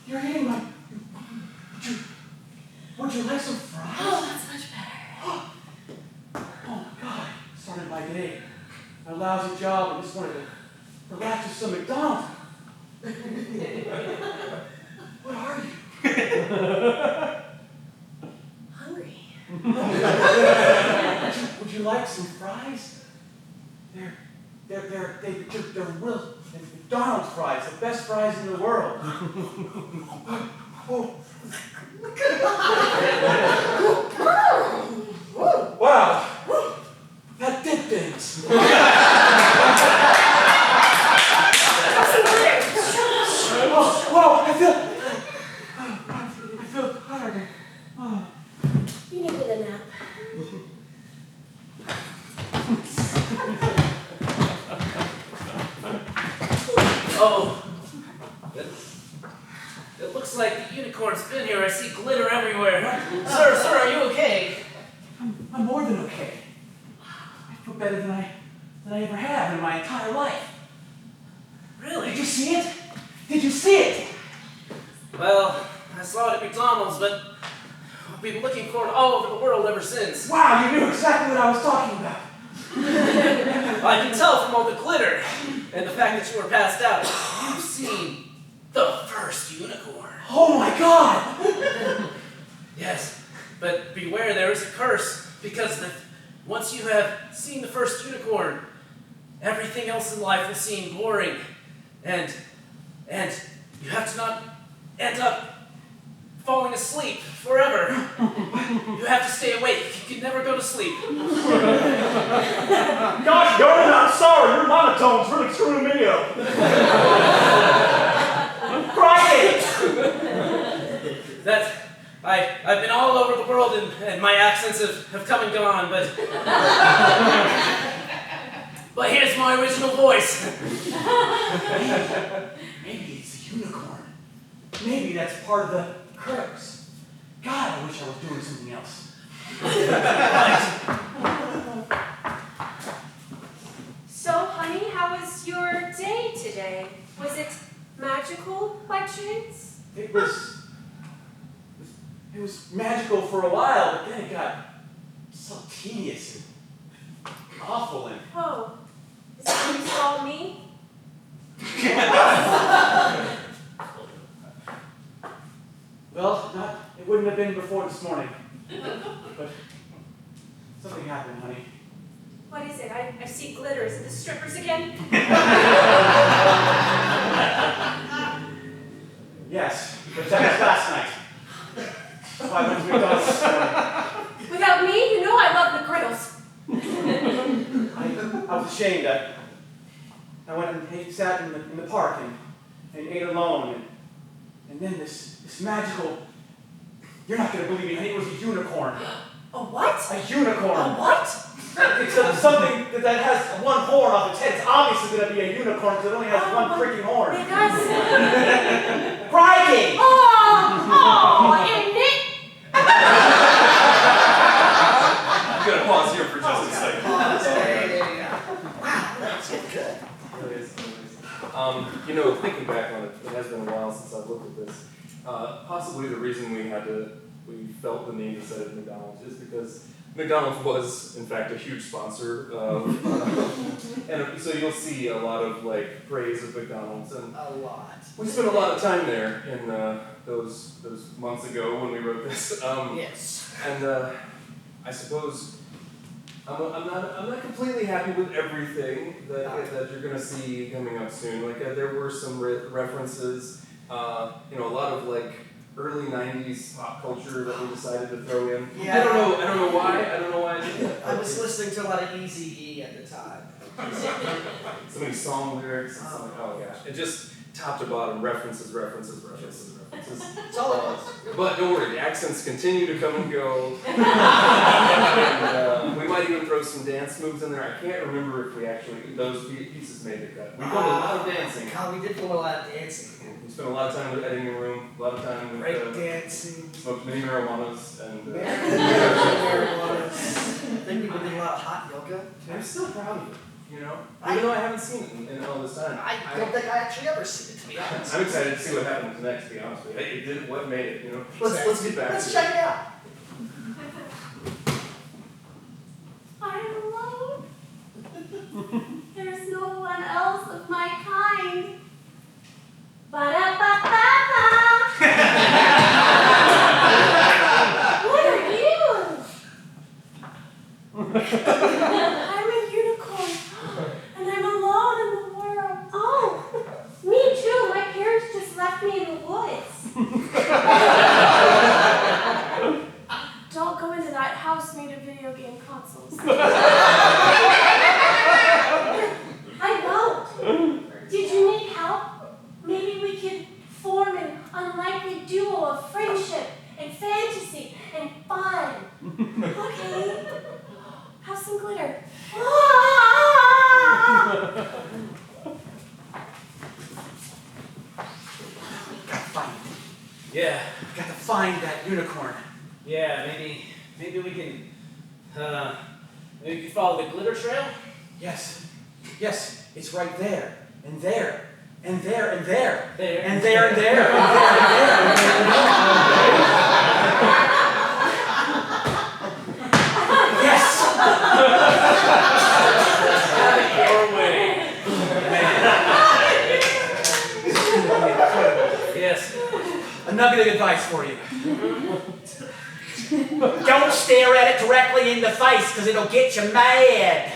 You're eating my. Would you like some fries? Oh, that's much better. Oh my God! Started my day. A lousy job. I just wanted to relax with some McDonald's. What are you? Hungry. Would you like some fries? They're real McDonald's fries, the best fries in the world. Oh. Wow, that did things. Whoa, I feel tired. Oh. You needed a nap. Oh. It looks like the unicorn's been here. I see glitter everywhere. Sir, are you okay? I'm more than okay. I feel better than I ever have in my entire life. Really? Did you see it? Did you see it? Well, I saw it at McDonald's, but I've been looking for it all over the world ever since. Wow, you knew exactly what I was talking about. I can tell from all the glitter and the fact that you were passed out. You've seen the first unicorn. Oh my God! Yes, but beware, there is a curse, because once you have seen the first unicorn, everything else in life will seem boring, and you have to not end up falling asleep forever. You have to stay awake. You can never go to sleep. Gosh darn it, I'm sorry. Your monotone's really screwing me up. I'm crying. I've been all over the world and my accents have come and gone, but here's my original voice. Maybe it's a unicorn. Maybe that's part of the curse. God, I wish I was doing something else. So, honey, how was your day today? Was it magical by chance? It was magical for a while, but then it got so tedious and awful and... Oh, is that when you saw me? Well, it wouldn't have been before this morning. But something happened, honey. What is it? I see glitter. Is it the strippers again? I was ashamed. I went and sat in the park and ate alone. And then this magical, you're not going to believe me, I think it was a unicorn. A what? A unicorn. A what? It's something that has one horn off its head. It's obviously going to be a unicorn because it only has one freaking horn. It does. Crikey! Oh, isn't it? I'm gonna pause here for just a second. Wow, that's good. You know, thinking back on it, it has been a while since I've looked at this. Possibly the reason we felt the need to set it at McDonald's is because McDonald's was, in fact, a huge sponsor of, and so you'll see a lot of like praise of McDonald's, and A lot. we spent a lot of time there in those months ago when we wrote this. Yes. And I suppose I'm not completely happy with everything that you're gonna see coming up soon. Like there were some references, a lot of like early '90s pop culture that we decided to throw in. Yeah. I don't know why I did that. I was listening to a lot of Eazy-E at the time. So many song lyrics. It's like, oh gosh, it just top to bottom references. That's all it was. But don't worry, the accents continue to come and go. And, we might even throw some dance moves in there. I can't remember if those pieces made the cut. We've done a lot of dancing. God, we did do a lot of dancing. We spent a lot of time in the editing room, a lot of time with Break dancing. smoked many marijuanas, and Marijuana. I think we did a lot of hot yoga. I'm still proud of it. Even though I haven't seen it in all this time. I don't think I actually ever seen it, to be honest. I'm excited to see what happens next, to be honest with you. It did what made it, Let's get back. Let's check it out. I'm alone. There's no one else of my kind. Ba-da-ba-ba-ba. What are you? I'm a unicorn, and I'm alone in the world. Oh, me too. My parents just left me in the woods. Don't go into that house made of video game consoles. I won't. Did you need help? Maybe we could form an unlikely duo of friendship and fantasy and fun. Okay. Have some glitter. Yeah, got to find that unicorn. Yeah, maybe we can follow the glitter trail? Yes, it's right there, and there, and there, and there, There. and there, and there, and there, and there, and there. Yes! Your way. Yes. A nugget of advice for you. Don't stare at it directly in the face, because it'll get you mad.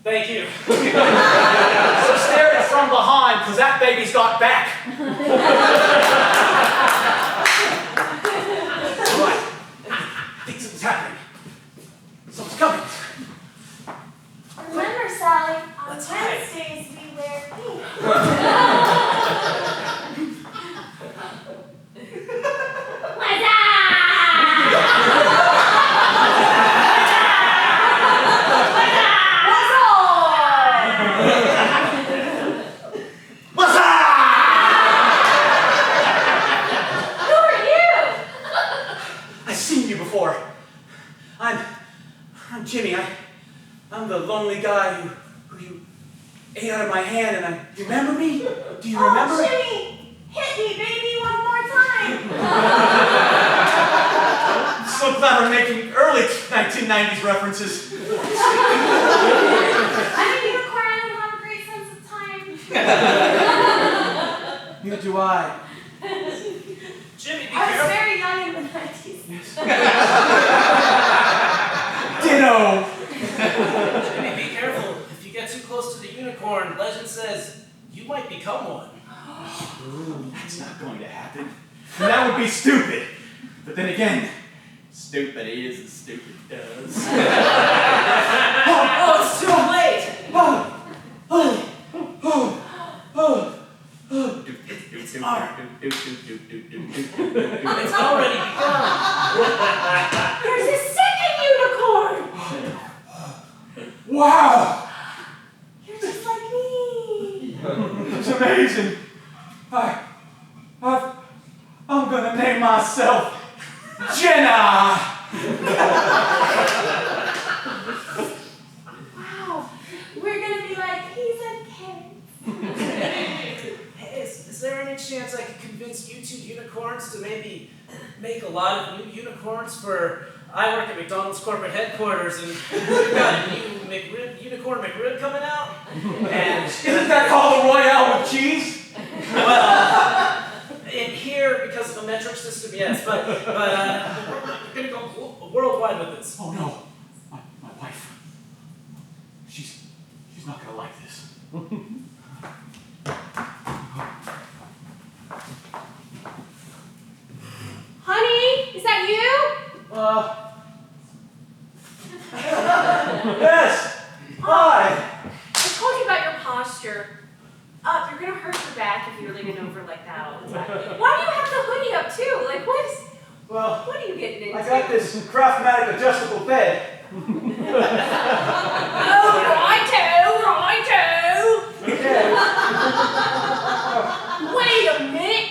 Thank you. So stare at it from behind, because that baby's got back. Right. I think something's happening. Something's coming. Remember, Sally, on Let's hide. Wednesdays we wear pink. I'm Jimmy. I'm the lonely guy who you ate out of my hand, and you remember me? Do you remember? Oh, Jimmy! Hit me, baby, one more time! I'm so glad we're making early 1990s references. I'm a unicorn and have a great sense of time. Neither do I. Jimmy, be I was careful. very young in the 90s. Ditto! Jimmy, be careful. If you get too close to the unicorn, legend says you might become one. Ooh, that's not going to happen. That would be stupid. But then again, stupid is as stupid does. It's already begun. There's a second unicorn! Wow! You're just like me! It's amazing. I'm gonna name myself Jenna! Wow, we're gonna be like, he's a cat. Hey, is there any chance I could convince you two unicorns to maybe make a lot of new unicorns for... I work at McDonald's corporate headquarters, and we've got a new unicorn McRib coming out. And Isn't that called a Royale with cheese? well, in here, because of the metric system, yes, but we're gonna go worldwide with this. Oh no, my wife. She's not gonna like this. Honey, is that you? Yes. Hi. I told you about your posture. You're gonna hurt your back if you're leaning over like that all the time. Why do you have the hoodie up too? Like what are you getting into? I got this Craftmatic adjustable bed. Oh, righto. Okay. Wait a minute.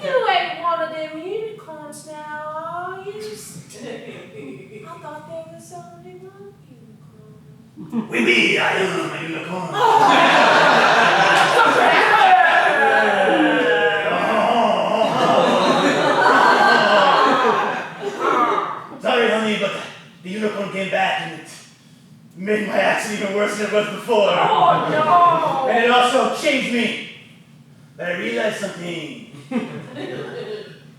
You ain't one of them unicorns now, are you? I thought there was only one unicorn. Oui, I am a unicorn. Sorry, honey, but the unicorn came back and it made my accident even worse than it was before. Oh, no. And it also changed me. But I realized something.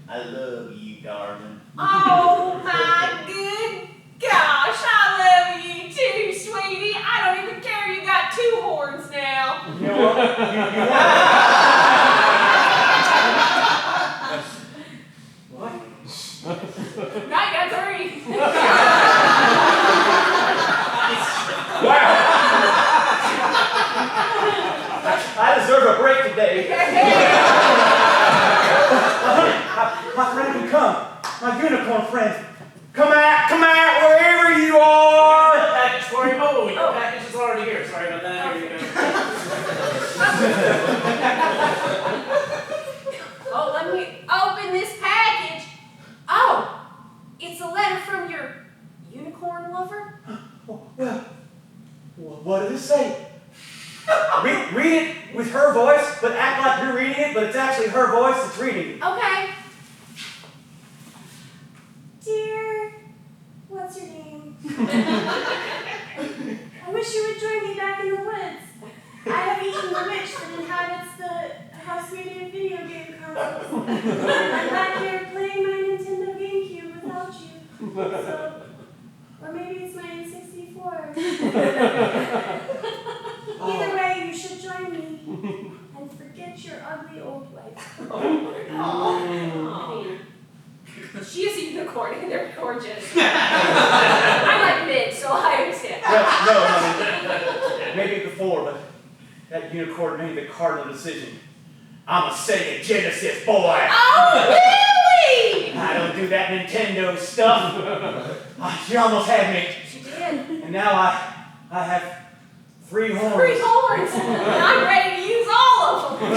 I love you, darling. Oh my good gosh, I love you too, sweetie. I don't even care you got 2 horns now. You know what? What? Now you got 3. Wow! I deserve a break today. My friend can come. My unicorn friend. Come out, wherever you are. Package for you. Oh, your package is already here. Sorry about that. Here you go. Oh, let me open this package. Oh, it's a letter from your unicorn lover? Well, what did it say? Read it with her voice, but act like you're reading it, but it's actually her voice that's reading it. Okay. Dear, what's your name? I wish you would join me back in the woods. I have eaten the witch that inhabits the house made in video game consoles. I'm back here playing my Nintendo GameCube without you. So, or maybe it's my N64. Either way, you should join me. And forget your ugly old wife. She is a unicorn and they're gorgeous. I'm like mid, so I understand. No, maybe before, but that unicorn made the cardinal decision. I'm a Sega Genesis boy. Oh, really? I don't do that Nintendo stuff. She almost had me. She did. And now I have 3 horns. 3 horns. And I'm ready to use all of them.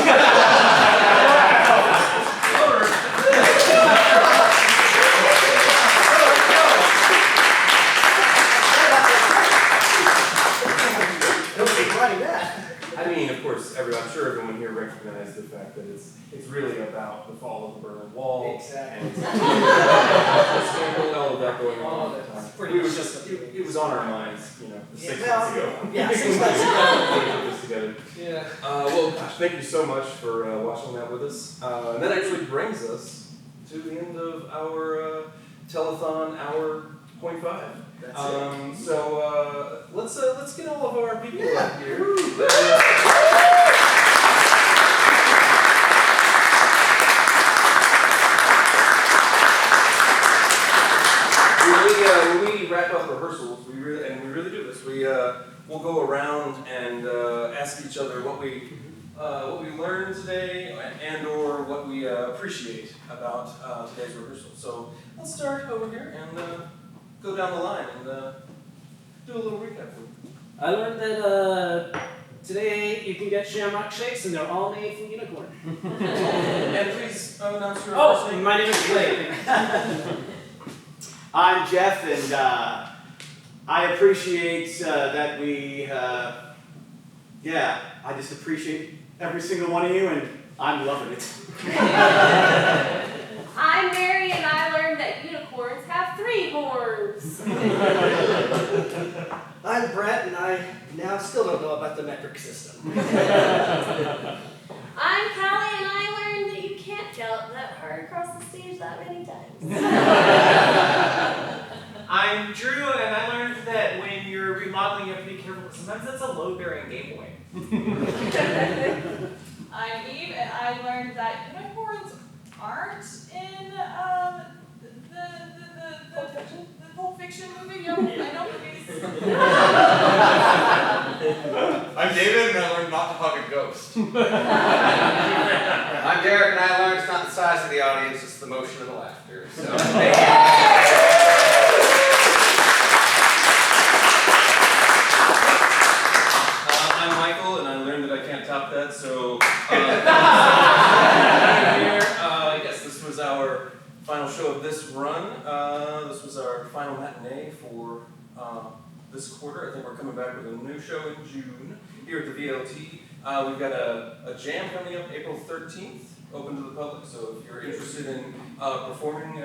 I mean, of course, I'm sure everyone here recognized the fact that it's really about the fall of the Berlin Wall. Exactly. And all of that going on. pretty We were much just, it was on our minds, 6 Yeah, months ago. yeah, 6 months We put this together. Yeah. Well, gosh, thank you so much for watching that with us. And that actually brings us to the end of our telethon hour 0.5. That's it. So let's get all of our people up here. When we wrap up rehearsals, we really do this. We'll go around and ask each other what we what we learned today and or what we appreciate about today's rehearsal. So let's start over here and go down the line and do a little recap. I learned that today you can get shamrock shakes and they're all made from unicorn. And please announce your first name. My name is Blake. I'm Jeff, and I appreciate that we, I just appreciate every single one of you, and I'm loving it. I'm Mary, and I learned that unicorns have 3 horns. I'm Brett, and I now still don't know about the metric system. I'm Callie, and I learned that you can't gallop that hard across the stage that many times. I'm Drew, and I learned that when you're remodeling, you have to be careful. Sometimes that's a load-bearing Game Boy. I'm Eve, and I learned that unicorns aren't in the Pulp Fiction movie. Yep, I know movies. I'm David, and I learned not to hug a ghost. I'm Derek, and I learned it's not the size of the audience, it's the motion of the laughter. So, I'm Michael, and I learned that I can't top that, so yes, this was our final show of this run. This was our final matinee for this quarter. I think we're coming back with a new show in June here at the VLT. We've got a jam coming up April 13th, open to the public, so if you're interested in performing,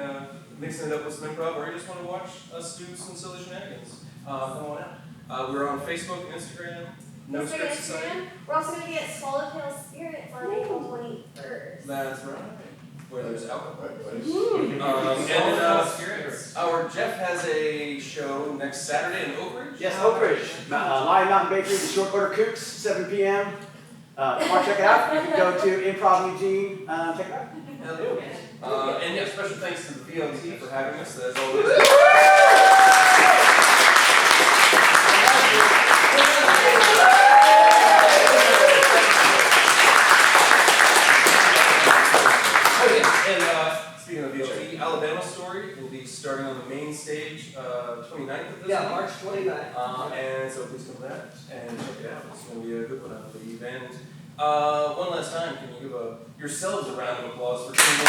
mixing it up with some improv, or you just want to watch us do some silly shenanigans, come on out. We're on Facebook and Instagram. No Script Society. We're also going to be at Swallowtail Spirits on April 21st. That's right. Where there's alcohol. Ooh. Our Jeff has a show next Saturday in Oak Ridge. Yes, Oak Ridge. Lion Mountain Bakery, the Short Order Kooks, 7 p.m. Come on, check it out. You can go to Improv Eugene, check it out. And yeah, special thanks to the VLT for having us, as always. And speaking of VLT, Alabama Story will be starting on the main stage 29th of this Yeah, month. March 29th. And so please come to that and check it out. It's going to be a good one, I believe. And one last time, can you give yourselves a round of applause for tuning in?